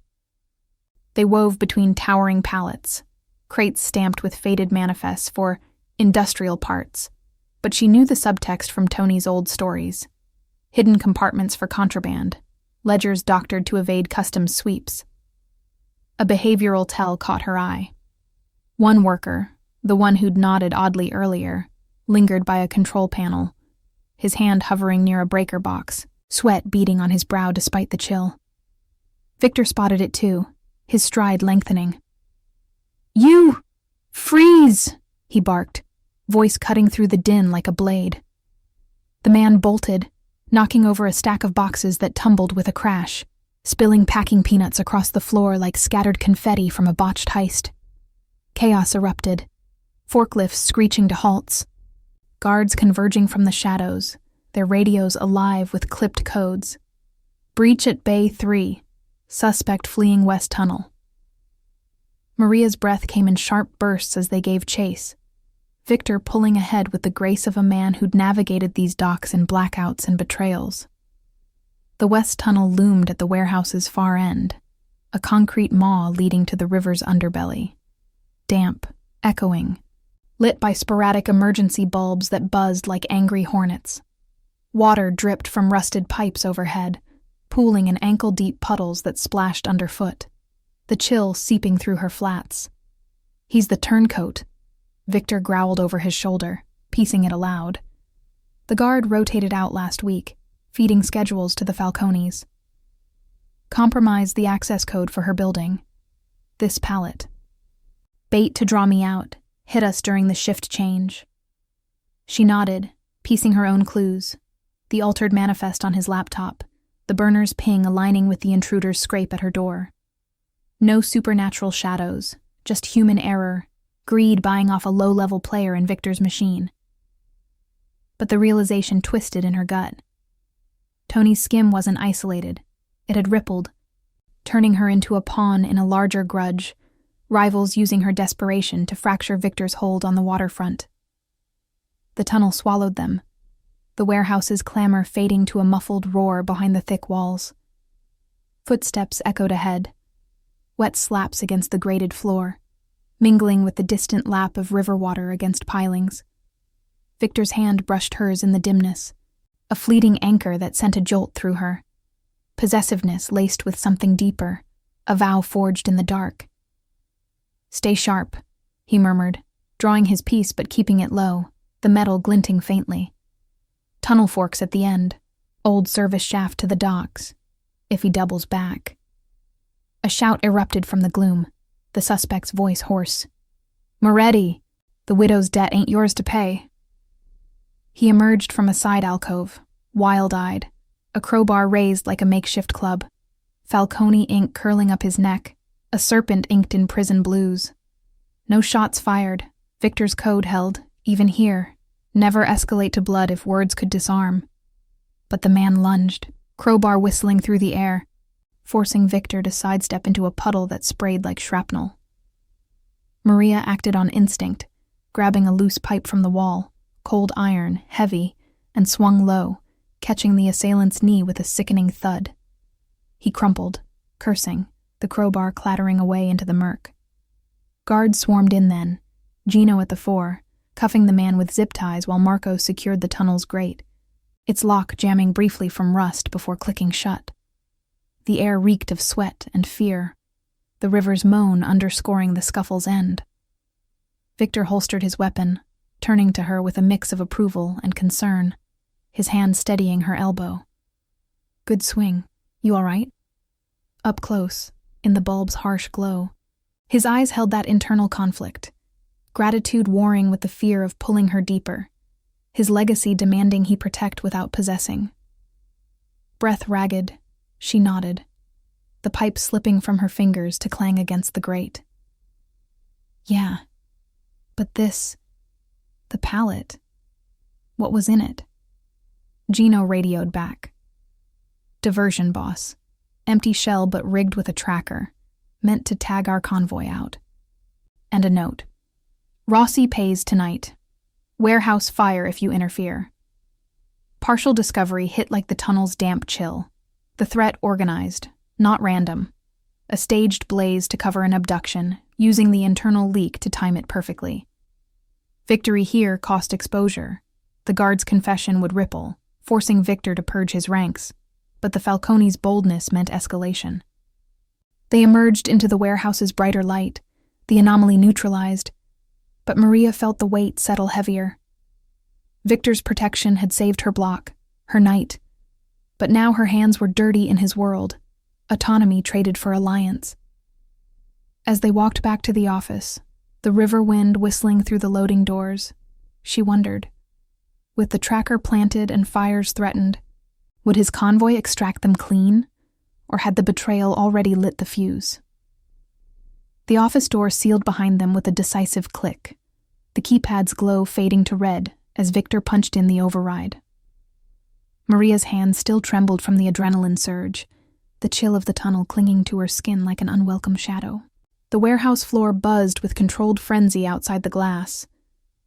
Speaker 1: They wove between towering pallets, crates stamped with faded manifests for industrial parts, but she knew the subtext from Tony's old stories. Hidden compartments for contraband, ledgers doctored to evade customs sweeps. A behavioral tell caught her eye. One worker, the one who'd nodded oddly earlier, lingered by a control panel, his hand hovering near a breaker box, sweat beading on his brow despite the chill. Victor spotted it too, his stride lengthening. "You! Freeze!" he barked, voice cutting through the din like a blade. The man bolted, knocking over a stack of boxes that tumbled with a crash, spilling packing peanuts across the floor like scattered confetti from a botched heist. Chaos erupted, forklifts screeching to halts, guards converging from the shadows, their radios alive with clipped codes. Breach at Bay 3, suspect fleeing West Tunnel. Maria's breath came in sharp bursts as they gave chase, Victor pulling ahead with the grace of a man who'd navigated these docks in blackouts and betrayals. The West Tunnel loomed at the warehouse's far end, a concrete maw leading to the river's underbelly. Damp, echoing, lit by sporadic emergency bulbs that buzzed like angry hornets. Water dripped from rusted pipes overhead, pooling in ankle-deep puddles that splashed underfoot, the chill seeping through her flats. "He's the turncoat," Victor growled over his shoulder, piecing it aloud. The guard rotated out last week, feeding schedules to the Falcones. Compromised the access code for her building. This pallet. Bait to draw me out, hit us during the shift change. She nodded, piecing her own clues, the altered manifest on his laptop, the burner's ping aligning with the intruder's scrape at her door. No supernatural shadows, just human error, greed buying off a low-level player in Victor's machine. But the realization twisted in her gut. Tony's skim wasn't isolated. It had rippled, turning her into a pawn in a larger grudge, rivals using her desperation to fracture Victor's hold on the waterfront. The tunnel swallowed them, the warehouse's clamor fading to a muffled roar behind the thick walls. Footsteps echoed ahead, wet slaps against the grated floor, mingling with the distant lap of river water against pilings. Victor's hand brushed hers in the dimness, a fleeting anchor that sent a jolt through her. Possessiveness laced with something deeper, a vow forged in the dark. "Stay sharp," he murmured, drawing his piece but keeping it low, the metal glinting faintly. Tunnel forks at the end, old service shaft to the docks, if he doubles back. A shout erupted from the gloom, the suspect's voice hoarse. "Moretti, the widow's debt ain't yours to pay." He emerged from a side alcove, wild-eyed, a crowbar raised like a makeshift club, Falcone ink curling up his neck, a serpent inked in prison blues. No shots fired, Victor's code held, even here, never escalate to blood if words could disarm. But the man lunged, crowbar whistling through the air, forcing Victor to sidestep into a puddle that sprayed like shrapnel. Maria acted on instinct, grabbing a loose pipe from the wall, cold iron, heavy, and swung low, catching the assailant's knee with a sickening thud. He crumpled, cursing, the crowbar clattering away into the murk. Guards swarmed in then, Gino at the fore, cuffing the man with zip ties while Marco secured the tunnel's grate, its lock jamming briefly from rust before clicking shut. The air reeked of sweat and fear, the river's moan underscoring the scuffle's end. Victor holstered his weapon, turning to her with a mix of approval and concern, his hand steadying her elbow. "Good swing. You all right?" Up close, in the bulb's harsh glow, his eyes held that internal conflict, gratitude warring with the fear of pulling her deeper, his legacy demanding he protect without possessing. breath ragged, she nodded, the pipe slipping from her fingers to clang against the grate. Yeah, but the pallet, what was in it? Gino radioed back. Diversion, boss. Empty shell but rigged with a tracker, meant to tag our convoy out. And a note. Rossi pays tonight. Warehouse fire if you interfere. Partial discovery hit like the tunnel's damp chill. The threat organized, not random. A staged blaze to cover an abduction, using the internal leak to time it perfectly. Victory here cost exposure. The guard's confession would ripple, forcing Victor to purge his ranks, but the Falcone's boldness meant escalation. They emerged into the warehouse's brighter light, the anomaly neutralized, but Maria felt the weight settle heavier. Victor's protection had saved her block, her night, but now her hands were dirty in his world, autonomy traded for alliance. As they walked back to the office, the river wind whistling through the loading doors, she wondered, with the tracker planted and fires threatened, would his convoy extract them clean, or had the betrayal already lit the fuse? The office door sealed behind them with a decisive click, the keypad's glow fading to red as Victor punched in the override. Maria's hands still trembled from the adrenaline surge, the chill of the tunnel clinging to her skin like an unwelcome shadow. The warehouse floor buzzed with controlled frenzy outside the glass.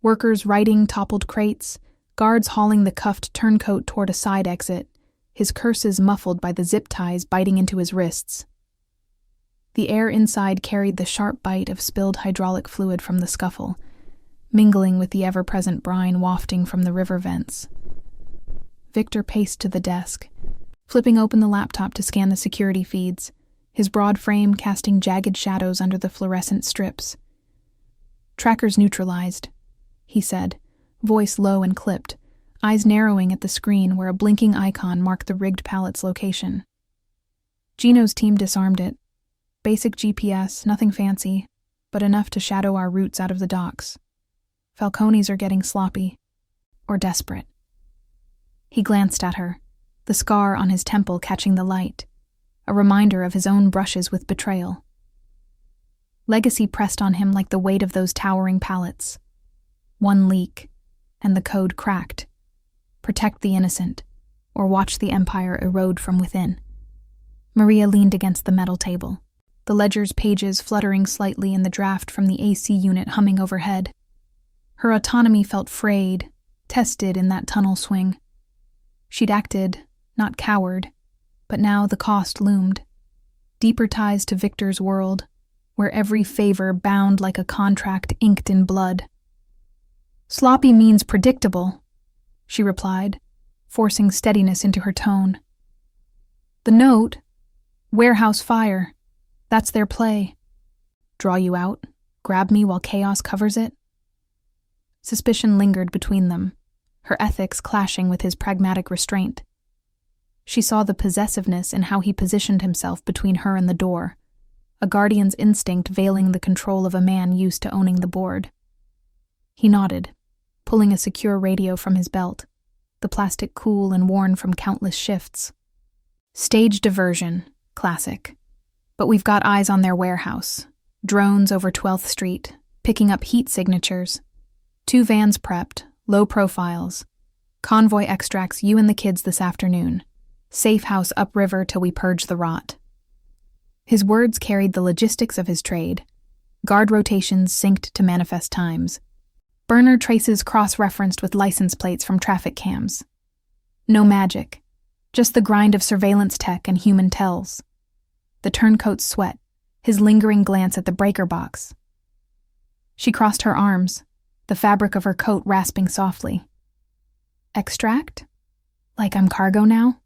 Speaker 1: Workers righting toppled crates, guards hauling the cuffed turncoat toward a side exit, his curses muffled by the zip ties biting into his wrists. The air inside carried the sharp bite of spilled hydraulic fluid from the scuffle, mingling with the ever-present brine wafting from the river vents. Victor paced to the desk, flipping open the laptop to scan the security feeds, his broad frame casting jagged shadows under the fluorescent strips. "Trackers neutralized," he said, voice low and clipped, eyes narrowing at the screen where a blinking icon marked the rigged pallet's location. Gino's team disarmed it. Basic GPS, nothing fancy, but enough to shadow our routes out of the docks. Falcones are getting sloppy. Or desperate. He glanced at her, the scar on his temple catching the light, a reminder of his own brushes with betrayal. Legacy pressed on him like the weight of those towering pallets. One leak, and the code cracked. Protect the innocent, or watch the empire erode from within. Maria leaned against the metal table, the ledger's pages fluttering slightly in the draft from the AC unit humming overhead. Her autonomy felt frayed, tested in that tunnel swing. She'd acted, not cowered, but now the cost loomed. Deeper ties to Victor's world, where every favor bound like a contract inked in blood. "Sloppy means predictable," she replied, forcing steadiness into her tone. "The note, warehouse fire, that's their play. Draw you out, grab me while chaos covers it?" Suspicion lingered between them, her ethics clashing with his pragmatic restraint. She saw the possessiveness in how he positioned himself between her and the door, a guardian's instinct veiling the control of a man used to owning the board. He nodded, pulling a secure radio from his belt, the plastic cool and worn from countless shifts. "Stage diversion, classic. But we've got eyes on their warehouse. Drones over 12th Street, picking up heat signatures. 2 vans prepped, low profiles. Convoy extracts you and the kids this afternoon. Safe house upriver till we purge the rot." His words carried the logistics of his trade. Guard rotations synced to manifest times. Burner traces cross-referenced with license plates from traffic cams. No magic, just the grind of surveillance tech and human tells. The turncoat's sweat, his lingering glance at the breaker box. She crossed her arms, the fabric of her coat rasping softly. "Extract? Like I'm cargo now?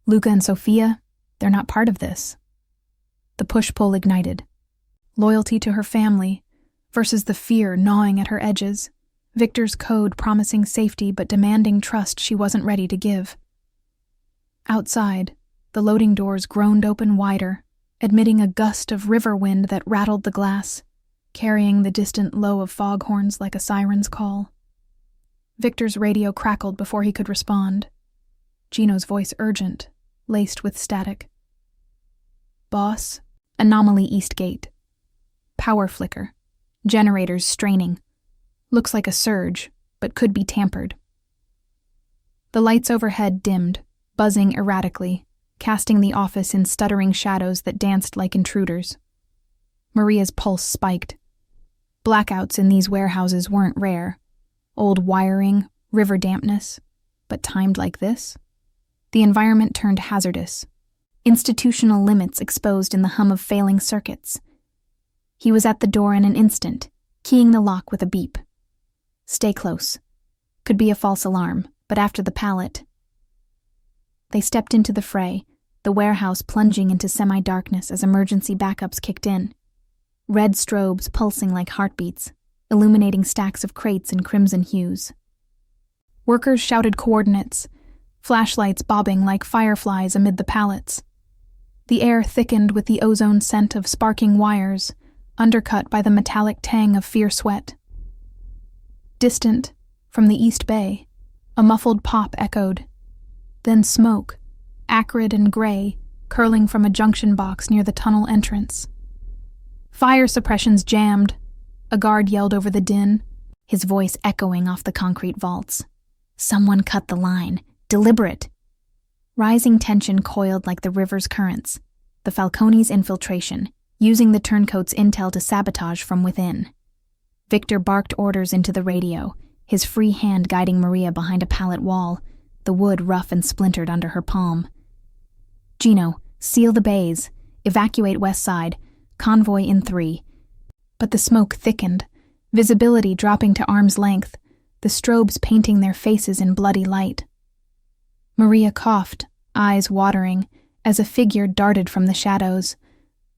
Speaker 1: Luca and Sophia, they're not part of this." The push-pull ignited. Loyalty to her family versus the fear gnawing at her edges. Victor's code promising safety but demanding trust she wasn't ready to give. Outside, the loading doors groaned open wider, admitting a gust of river wind that rattled the glass, carrying the distant low of foghorns like a siren's call. Victor's radio crackled before he could respond. Gino's voice urgent, laced with static. Boss, anomaly East Gate. Power flicker. Generators straining. Looks like a surge, but could be tampered. The lights overhead dimmed, buzzing erratically, casting the office in stuttering shadows that danced like intruders. Maria's pulse spiked. Blackouts in these warehouses weren't rare. Old wiring, river dampness, but timed like this? The environment turned hazardous. Institutional limits exposed in the hum of failing circuits. He was at the door in an instant, keying the lock with a beep. Stay close. Could be a false alarm, but after the pallet. They stepped into the fray, the warehouse plunging into semi-darkness as emergency backups kicked in. Red strobes pulsing like heartbeats, illuminating stacks of crates in crimson hues. Workers shouted coordinates, flashlights bobbing like fireflies amid the pallets. The air thickened with the ozone scent of sparking wires, undercut by the metallic tang of fierce sweat. Distant, from the East Bay, a muffled pop echoed. Then smoke, acrid and gray, curling from a junction box near the tunnel entrance. Fire suppressions jammed. A guard yelled over the din, his voice echoing off the concrete vaults. Someone cut the line. Deliberate. Rising tension coiled like the river's currents. The Falcone's infiltration, using the turncoat's intel to sabotage from within. Victor barked orders into the radio, his free hand guiding Maria behind a pallet wall, the wood rough and splintered under her palm. Gino, seal the bays. Evacuate west side. Convoy in 3. But the smoke thickened, visibility dropping to arm's length, the strobes painting their faces in bloody light. Maria coughed, eyes watering, as a figure darted from the shadows.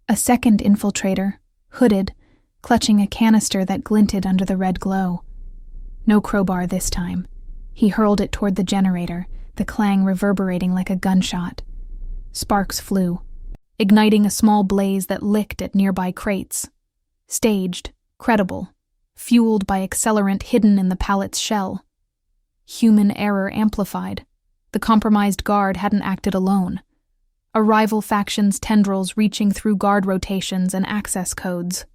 Speaker 1: A second infiltrator, hooded, clutching a canister that glinted under the red glow. No crowbar this time. He hurled it toward the generator, the clang reverberating like a gunshot. Sparks flew, igniting a small blaze that licked at nearby crates. Staged, credible, fueled by accelerant hidden in the pallet's shell. Human error amplified. The compromised guard hadn't acted alone. A rival faction's tendrils reaching through guard rotations and access codes.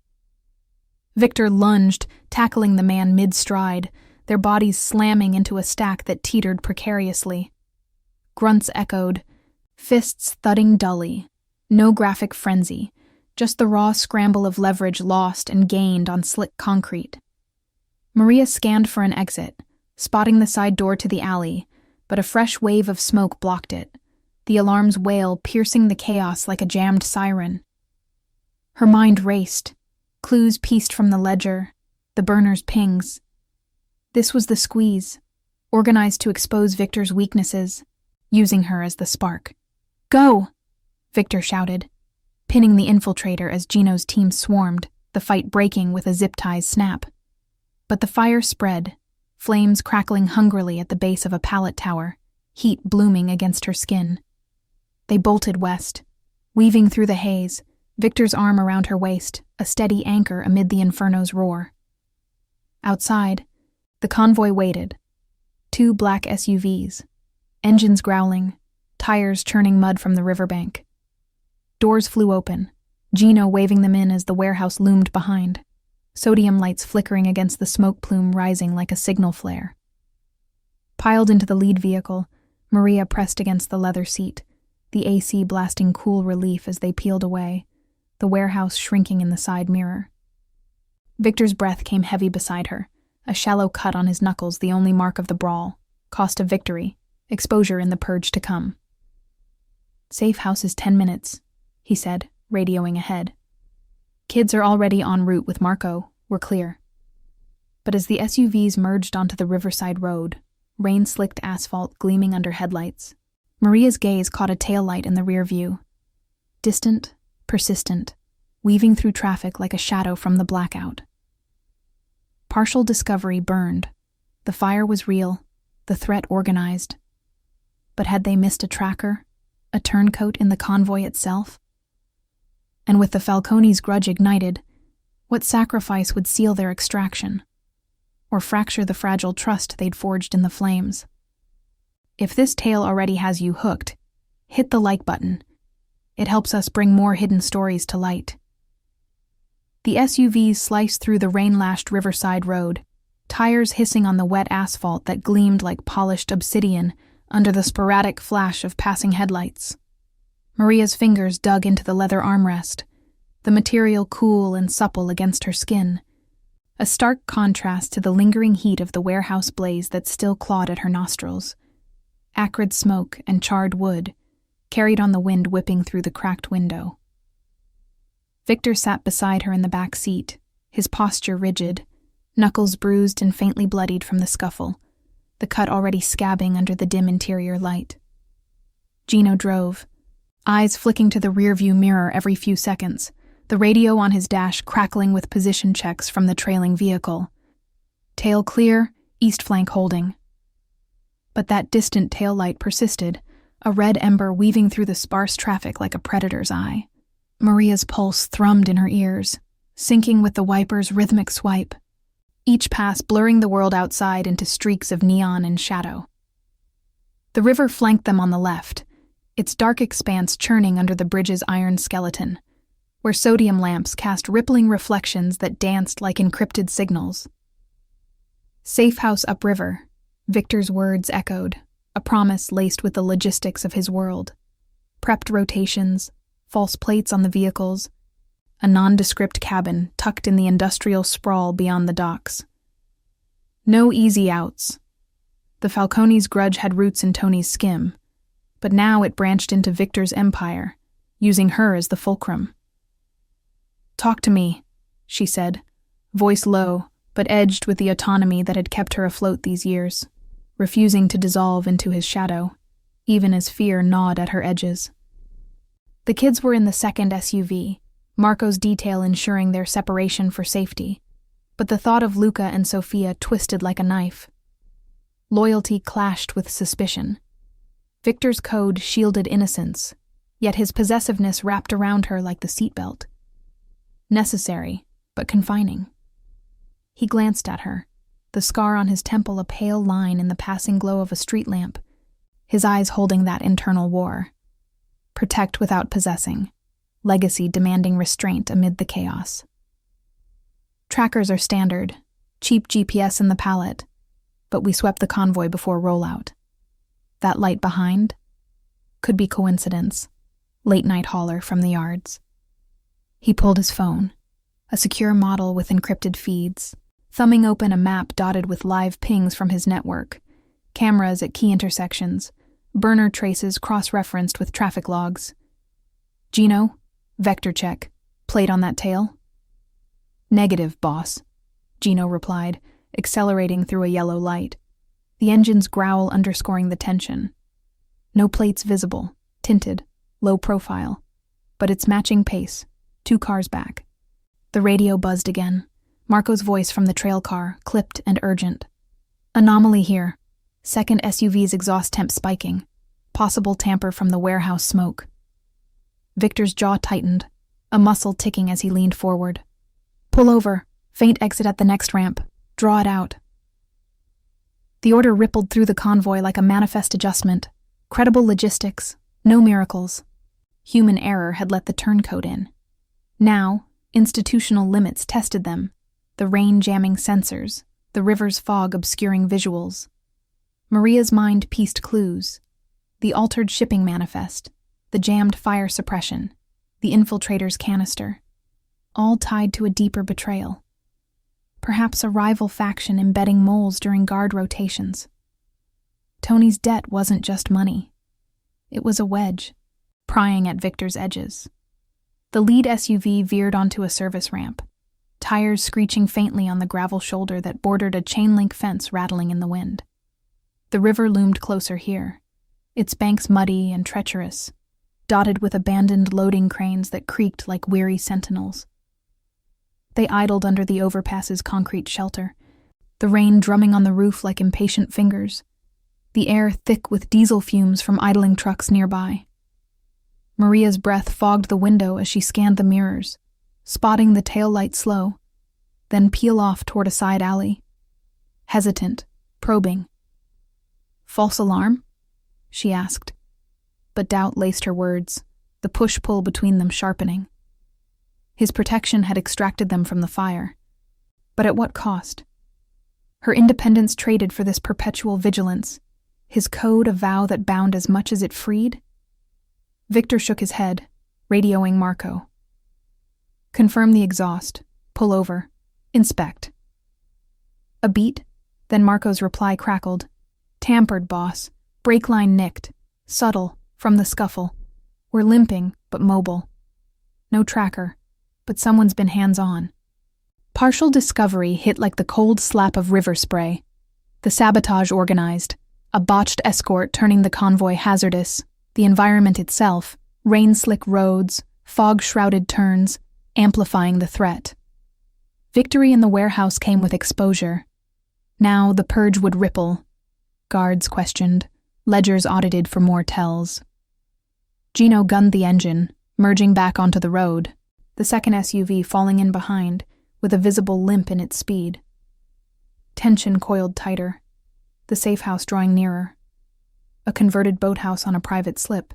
Speaker 1: Victor lunged, tackling the man mid-stride, their bodies slamming into a stack that teetered precariously. Grunts echoed, fists thudding dully. No graphic frenzy, just the raw scramble of leverage lost and gained on slick concrete. Maria scanned for an exit, spotting the side door to the alley, but a fresh wave of smoke blocked it, the alarm's wail piercing the chaos like a jammed siren. Her mind raced, clues pieced from the ledger, the burner's pings. This was the squeeze, organized to expose Victor's weaknesses, using her as the spark. Go! Victor shouted, pinning the infiltrator as Gino's team swarmed, the fight breaking with a zip-tie's snap. But the fire spread, flames crackling hungrily at the base of a pallet tower, heat blooming against her skin. They bolted west, weaving through the haze, Victor's arm around her waist, a steady anchor amid the inferno's roar. Outside, the convoy waited. 2 black SUVs, engines growling, tires churning mud from the riverbank. Doors flew open, Gino waving them in as the warehouse loomed behind, sodium lights flickering against the smoke plume rising like a signal flare. Piled into the lead vehicle, Maria pressed against the leather seat, the AC blasting cool relief as they peeled away, the warehouse shrinking in the side mirror. Victor's breath came heavy beside her, a shallow cut on his knuckles the only mark of the brawl, cost of victory, exposure in the purge to come. Safe house is 10 minutes, he said, radioing ahead. Kids are already en route with Marco, we're clear. But as the SUVs merged onto the riverside road, rain-slicked asphalt gleaming under headlights, Maria's gaze caught a taillight in the rear view. Distant, persistent, weaving through traffic like a shadow from the blackout. Partial discovery burned. The fire was real, the threat organized. But had they missed a tracker, a turncoat in the convoy itself? And with the Falcone's grudge ignited, what sacrifice would seal their extraction, or fracture the fragile trust they'd forged in the flames? If this tale already has you hooked, hit the like button. It helps us bring more hidden stories to light. The SUVs sliced through the rain-lashed riverside road, tires hissing on the wet asphalt that gleamed like polished obsidian under the sporadic flash of passing headlights. Maria's fingers dug into the leather armrest, the material cool and supple against her skin, a stark contrast to the lingering heat of the warehouse blaze that still clawed at her nostrils. Acrid smoke and charred wood, carried on the wind whipping through the cracked window. Victor sat beside her in the back seat, his posture rigid, knuckles bruised and faintly bloodied from the scuffle, the cut already scabbing under the dim interior light. Gino drove, eyes flicking to the rearview mirror every few seconds, the radio on his dash crackling with position checks from the trailing vehicle. Tail clear, east flank holding. But that distant tail light persisted, a red ember weaving through the sparse traffic like a predator's eye. Maria's pulse thrummed in her ears, syncing with the wiper's rhythmic swipe, each pass blurring the world outside into streaks of neon and shadow. The river flanked them on the left, its dark expanse churning under the bridge's iron skeleton, where sodium lamps cast rippling reflections that danced like encrypted signals. Safe house upriver, Victor's words echoed, a promise laced with the logistics of his world. Prepped rotations, false plates on the vehicles, a nondescript cabin tucked in the industrial sprawl beyond the docks. No easy outs. The Falcone's grudge had roots in Tony's skim, but now it branched into Victor's empire, using her as the fulcrum. "Talk to me," she said, voice low, but edged with the autonomy that had kept her afloat these years, refusing to dissolve into his shadow, even as fear gnawed at her edges. The kids were in the second SUV, Marco's detail ensuring their separation for safety, but the thought of Luca and Sophia twisted like a knife. Loyalty clashed with suspicion. Victor's code shielded innocence, yet his possessiveness wrapped around her like the seatbelt. Necessary, but confining. He glanced at her, the scar on his temple a pale line in the passing glow of a street lamp, his eyes holding that internal war. Protect without possessing, legacy demanding restraint amid the chaos. Trackers are standard, cheap GPS in the palette, but we swept the convoy before rollout. That light behind? Could be coincidence. Late-night hauler from the yards. He pulled his phone, a secure model with encrypted feeds, thumbing open a map dotted with live pings from his network, cameras at key intersections, burner traces cross-referenced with traffic logs. "Gino, vector check. Plate on that tail?" "Negative, boss," Gino replied, accelerating through a yellow light, the engine's growl underscoring the tension. No plates visible, tinted, low profile, but its matching pace, 2 cars back. The radio buzzed again, Marco's voice from the trail car, clipped and urgent. "Anomaly here. Second SUV's exhaust temp spiking. Possible tamper from the warehouse smoke." Victor's jaw tightened, a muscle ticking as he leaned forward. "Pull over. Faint exit at the next ramp. Draw it out." The order rippled through the convoy like a manifest adjustment. Credible logistics, no miracles. Human error had let the turncoat in. Now, institutional limits tested them, the rain-jamming sensors, the river's fog obscuring visuals. Maria's mind pieced clues. The altered shipping manifest, the jammed fire suppression, the infiltrator's canister, all tied to a deeper betrayal. Perhaps a rival faction embedding moles during guard rotations. Tony's debt wasn't just money. It was a wedge, prying at Victor's edges. The lead SUV veered onto a service ramp, tires screeching faintly on the gravel shoulder that bordered a chain-link fence rattling in the wind. The river loomed closer here, its banks muddy and treacherous, dotted with abandoned loading cranes that creaked like weary sentinels. They idled under the overpass's concrete shelter, the rain drumming on the roof like impatient fingers, the air thick with diesel fumes from idling trucks nearby. Maria's breath fogged the window as she scanned the mirrors, spotting the taillight slow, then peel off toward a side alley. Hesitant, probing. "False alarm?" she asked. but doubt laced her words, the push-pull between them sharpening. His protection had extracted them from the fire. But at what cost? Her independence traded for this perpetual vigilance, his code a vow that bound as much as it freed? Victor shook his head, radioing Marco. Confirm the exhaust. Pull over. Inspect. A beat, then Marco's reply crackled. Tampered, boss. Brake line nicked. Subtle, from the scuffle. We're limping, but mobile. No tracker, but someone's been hands-on. Partial discovery hit like the cold slap of river spray. The sabotage organized, a botched escort turning the convoy hazardous, the environment itself, rain-slick roads, fog-shrouded turns, amplifying the threat. Victory in the warehouse came with exposure. Now the purge would ripple. Guards questioned, ledgers audited for more tells. Gino gunned the engine, merging back onto the road, the second SUV falling in behind, with a visible limp in its speed. Tension coiled tighter, the safe house drawing nearer. A converted boathouse on a private slip,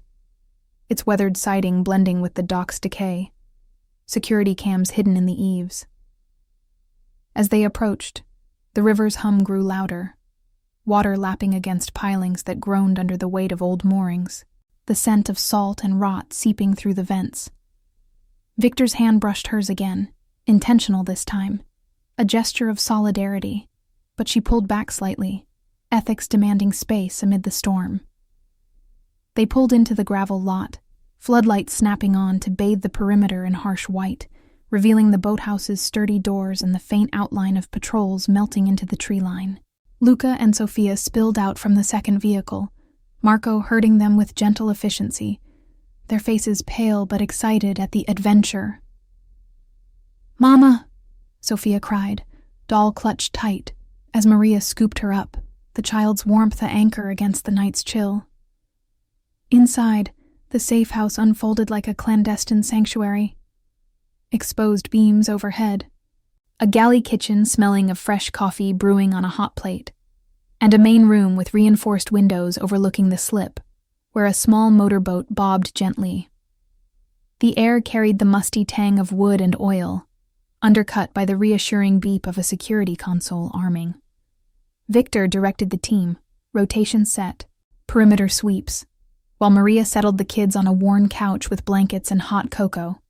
Speaker 1: its weathered siding blending with the dock's decay, security cams hidden in the eaves. As they approached, the river's hum grew louder, water lapping against pilings that groaned under the weight of old moorings, the scent of salt and rot seeping through the vents. Victor's hand brushed hers again, intentional this time, a gesture of solidarity, but she pulled back slightly, ethics demanding space amid the storm. They pulled into the gravel lot, floodlights snapping on to bathe the perimeter in harsh white, revealing the boathouse's sturdy doors and the faint outline of patrols melting into the tree line. Luca and Sophia spilled out from the second vehicle, Marco herding them with gentle efficiency, their faces pale but excited at the adventure. "Mama!" Sophia cried, doll clutched tight, as Maria scooped her up, the child's warmth a anchor against the night's chill. Inside, the safe house unfolded like a clandestine sanctuary. Exposed beams overhead, a galley kitchen smelling of fresh coffee brewing on a hot plate, and a main room with reinforced windows overlooking the slip, where a small motorboat bobbed gently. The air carried the musty tang of wood and oil, undercut by the reassuring beep of a security console arming. Victor directed the team, rotation set, perimeter sweeps, while Maria settled the kids on a worn couch with blankets and hot cocoa,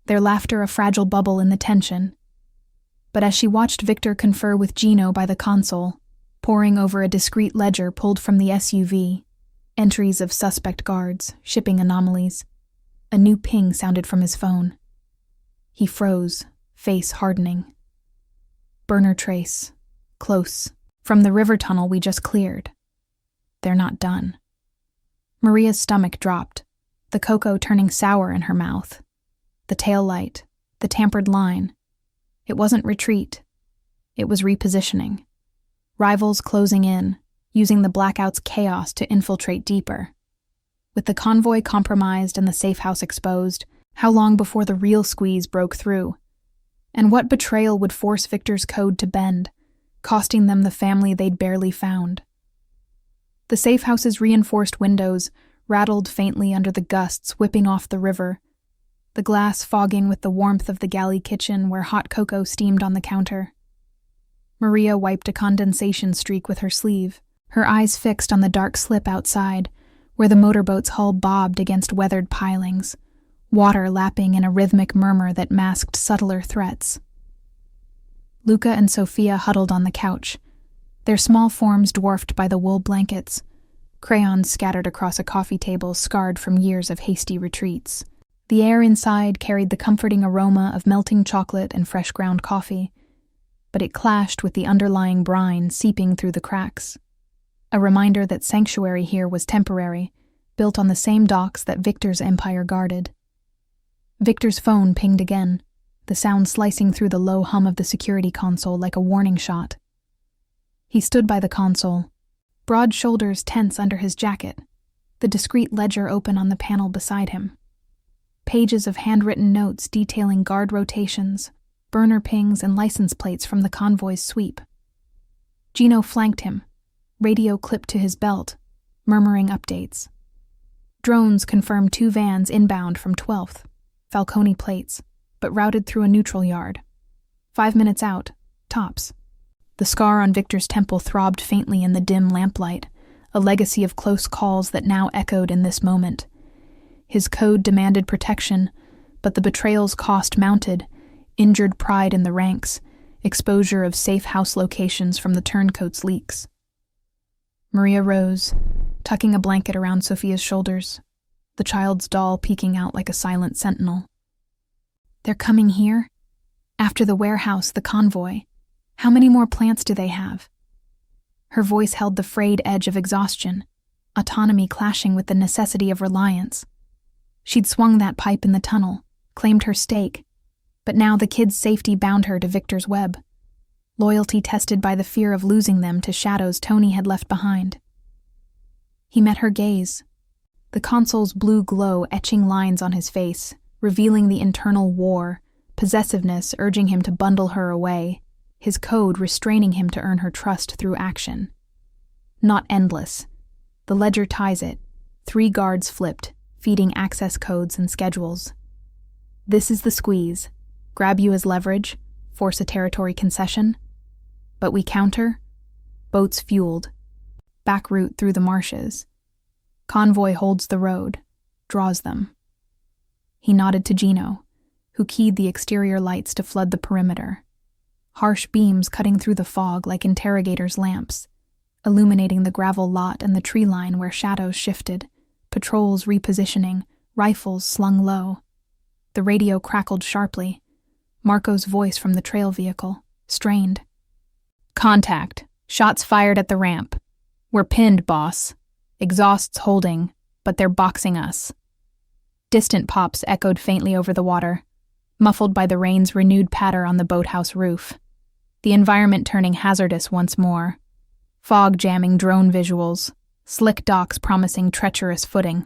Speaker 1: their laughter a fragile bubble in the tension. But as she watched Victor confer with Gino by the console, poring over a discreet ledger pulled from the SUV, entries of suspect guards, shipping anomalies, a new ping sounded from his phone. He froze, face hardening. Burner trace. Close. From the river tunnel we just cleared. They're not done. Maria's stomach dropped, the cocoa turning sour in her mouth. The tail light, the tampered line. It wasn't retreat. It was repositioning. Rivals closing in, using the blackout's chaos to infiltrate deeper. With the convoy compromised and the safe house exposed, how long before the real squeeze broke through? And what betrayal would force Victor's code to bend, costing them the family they'd barely found? The safe house's reinforced windows rattled faintly under the gusts whipping off the river, the glass fogging with the warmth of the galley kitchen where hot cocoa steamed on the counter. Maria wiped a condensation streak with her sleeve, her eyes fixed on the dark slip outside, where the motorboat's hull bobbed against weathered pilings, water lapping in a rhythmic murmur that masked subtler threats. Luca and Sophia huddled on the couch, their small forms dwarfed by the wool blankets, crayons scattered across a coffee table scarred from years of hasty retreats. The air inside carried the comforting aroma of melting chocolate and fresh ground coffee, but it clashed with the underlying brine seeping through the cracks. A reminder that sanctuary here was temporary, built on the same docks that Victor's empire guarded. Victor's phone pinged again, the sound slicing through the low hum of the security console like a warning shot. He stood by the console, broad shoulders tense under his jacket, the discreet ledger open on the panel beside him. Pages of handwritten notes detailing guard rotations, burner pings, and license plates from the convoy's sweep. Gino flanked him, radio clipped to his belt, murmuring updates. Drones confirmed 2 vans inbound from 12th, Falcone plates, but routed through a neutral yard. 5 minutes out, tops. The scar on Victor's temple throbbed faintly in the dim lamplight, a legacy of close calls that now echoed in this moment. His code demanded protection, but the betrayal's cost mounted, injured pride in the ranks, exposure of safe house locations from the turncoat's leaks. Maria rose, tucking a blanket around Sophia's shoulders, the child's doll peeking out like a silent sentinel. They're coming here? After the warehouse, the convoy. How many more plants do they have? Her voice held the frayed edge of exhaustion, autonomy clashing with the necessity of reliance. She'd swung that pipe in the tunnel, claimed her stake, but now the kids' safety bound her to Victor's web. Loyalty tested by the fear of losing them to shadows Tony had left behind. He met her gaze, the console's blue glow etching lines on his face, revealing the internal war, possessiveness urging him to bundle her away, his code restraining him to earn her trust through action. Not endless. The ledger ties it, 3 guards flipped, feeding access codes and schedules. This is the squeeze. Grab you as leverage, force a territory concession. But we counter. Boats fueled. Back route through the marshes. Convoy holds the road, draws them. He nodded to Gino, who keyed the exterior lights to flood the perimeter. Harsh beams cutting through the fog like interrogators' lamps, illuminating the gravel lot and the tree line where shadows shifted, patrols repositioning, rifles slung low. The radio crackled sharply. Marco's voice from the trail vehicle, strained. Contact. Shots fired at the ramp. We're pinned, boss. Exhausts holding, but they're boxing us. Distant pops echoed faintly over the water, muffled by the rain's renewed patter on the boathouse roof. The environment turning hazardous once more. Fog jamming drone visuals, slick docks promising treacherous footing.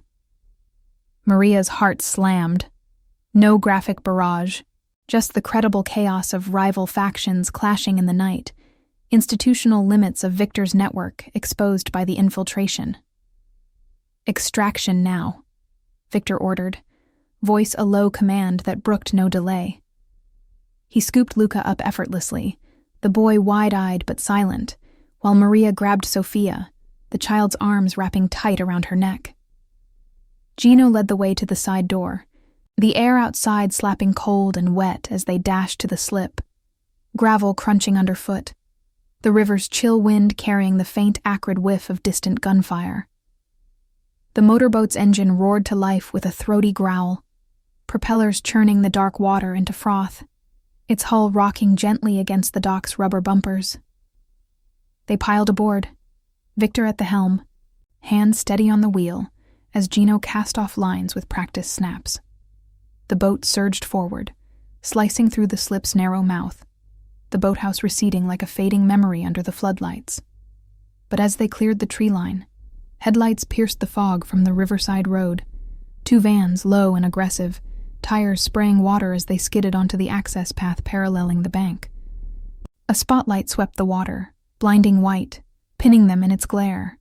Speaker 1: Maria's heart slammed. No graphic barrage, just the credible chaos of rival factions clashing in the night, institutional limits of Victor's network exposed by the infiltration. Extraction now, Victor ordered, voice a low command that brooked no delay. He scooped Luca up effortlessly, the boy wide-eyed but silent, while Maria grabbed Sophia, the child's arms wrapping tight around her neck. Gino led the way to the side door, the air outside slapping cold and wet as they dashed to the slip, gravel crunching underfoot, the river's chill wind carrying the faint acrid whiff of distant gunfire. The motorboat's engine roared to life with a throaty growl, propellers churning the dark water into froth, its hull rocking gently against the dock's rubber bumpers. They piled aboard, Victor at the helm, hands steady on the wheel, as Gino cast off lines with practiced snaps. The boat surged forward, slicing through the slip's narrow mouth, the boathouse receding like a fading memory under the floodlights. But as they cleared the tree line, headlights pierced the fog from the riverside road, 2 vans, low and aggressive, tires spraying water as they skidded onto the access path paralleling the bank. A spotlight swept the water, blinding white, pinning them in its glare.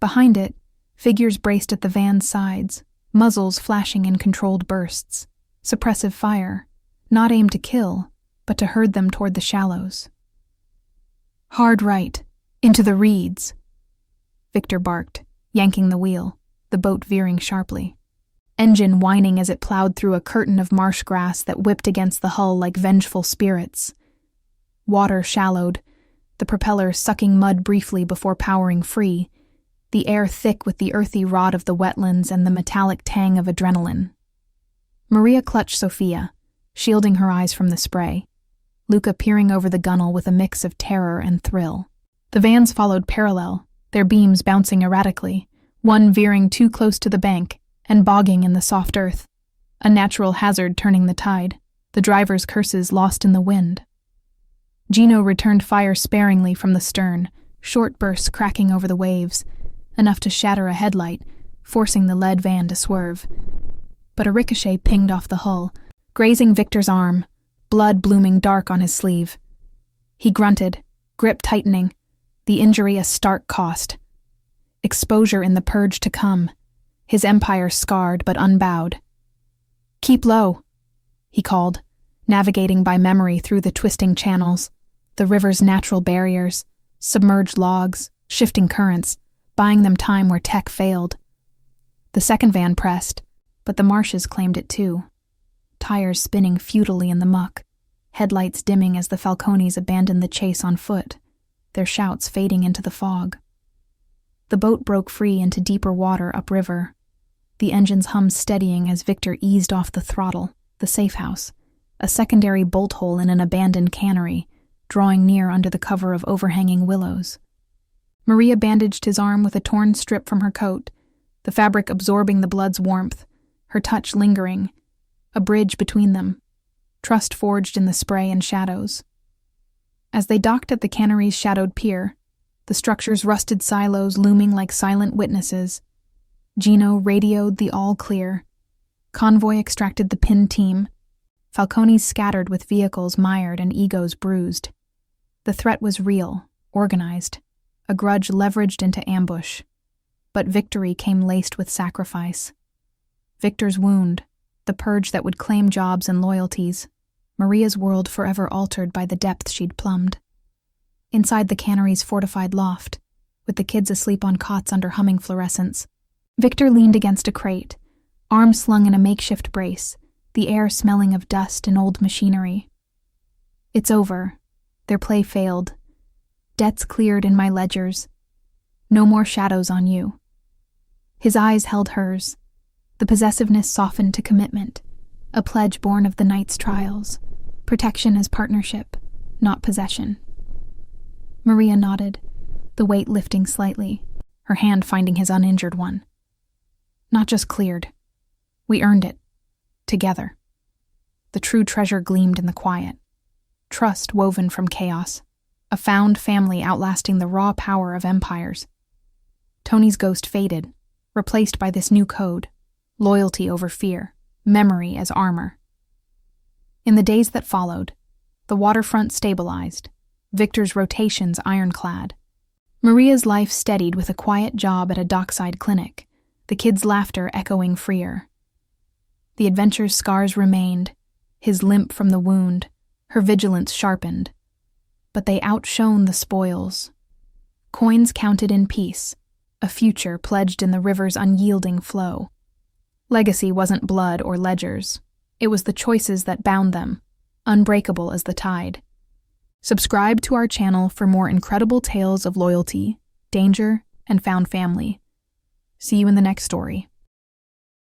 Speaker 1: Behind it, figures braced at the van's sides, muzzles flashing in controlled bursts, suppressive fire, not aimed to kill, but to herd them toward the shallows. Hard right, into the reeds, Victor barked, yanking the wheel, the boat veering sharply. Engine whining as it plowed through a curtain of marsh grass that whipped against the hull like vengeful spirits. Water shallowed, the propeller sucking mud briefly before powering free, the air thick with the earthy rot of the wetlands and the metallic tang of adrenaline. Maria clutched Sophia, shielding her eyes from the spray, Luca peering over the gunnel with a mix of terror and thrill. The vans followed parallel, their beams bouncing erratically, one veering too close to the bank and bogging in the soft earth, a natural hazard turning the tide, the driver's curses lost in the wind. Gino returned fire sparingly from the stern, short bursts cracking over the waves, enough to shatter a headlight, forcing the lead van to swerve. But a ricochet pinged off the hull, grazing Victor's arm, blood blooming dark on his sleeve. He grunted, grip tightening, the injury a stark cost. Exposure in the purge to come. his empire scarred but unbowed. "Keep low," he called, navigating by memory through the twisting channels, the river's natural barriers, submerged logs, shifting currents, buying them time where tech failed. The second van pressed, but the marshes claimed it too, tires spinning futilely in the muck, headlights dimming as the Falcones abandoned the chase on foot, their shouts fading into the fog. The boat broke free into deeper water upriver, the engine's hum steadying as Victor eased off the throttle, the safe house, a secondary bolt hole in an abandoned cannery, drawing near under the cover of overhanging willows. Maria bandaged his arm with a torn strip from her coat, the fabric absorbing the blood's warmth, her touch lingering, a bridge between them, trust forged in the spray and shadows. As they docked at the cannery's shadowed pier, the structure's rusted silos looming like silent witnesses, Gino radioed the all clear. Convoy extracted the pinned team, Falcones scattered with vehicles mired and egos bruised. The threat was real, organized, a grudge leveraged into ambush. But victory came laced with sacrifice. Victor's wound, the purge that would claim jobs and loyalties, Maria's world forever altered by the depth she'd plumbed. Inside the cannery's fortified loft, with the kids asleep on cots under humming fluorescents, Victor leaned against a crate, arms slung in a makeshift brace, the air smelling of dust and old machinery. "It's over. Their play failed. Debts cleared in my ledgers. No more shadows on you." His eyes held hers. The possessiveness softened to commitment, a pledge born of the night's trials, protection as partnership, not possession. Maria nodded, the weight lifting slightly, her hand finding his uninjured one. "Not just cleared. We earned it. Together." The true treasure gleamed in the quiet. Trust woven from chaos, a found family outlasting the raw power of empires. Tony's ghost faded, replaced by this new code, loyalty over fear, memory as armor. In the days that followed, the waterfront stabilized, Victor's rotations ironclad. Maria's life steadied with a quiet job at a dockside clinic, the kids' laughter echoing freer. The adventure's scars remained, his limp from the wound, her vigilance sharpened. But they outshone the spoils. Coins counted in peace, a future pledged in the river's unyielding flow. Legacy wasn't blood or ledgers. It was the choices that bound them, unbreakable as the tide. Subscribe to our channel for more incredible tales of loyalty, danger, and found family. See you in the next story.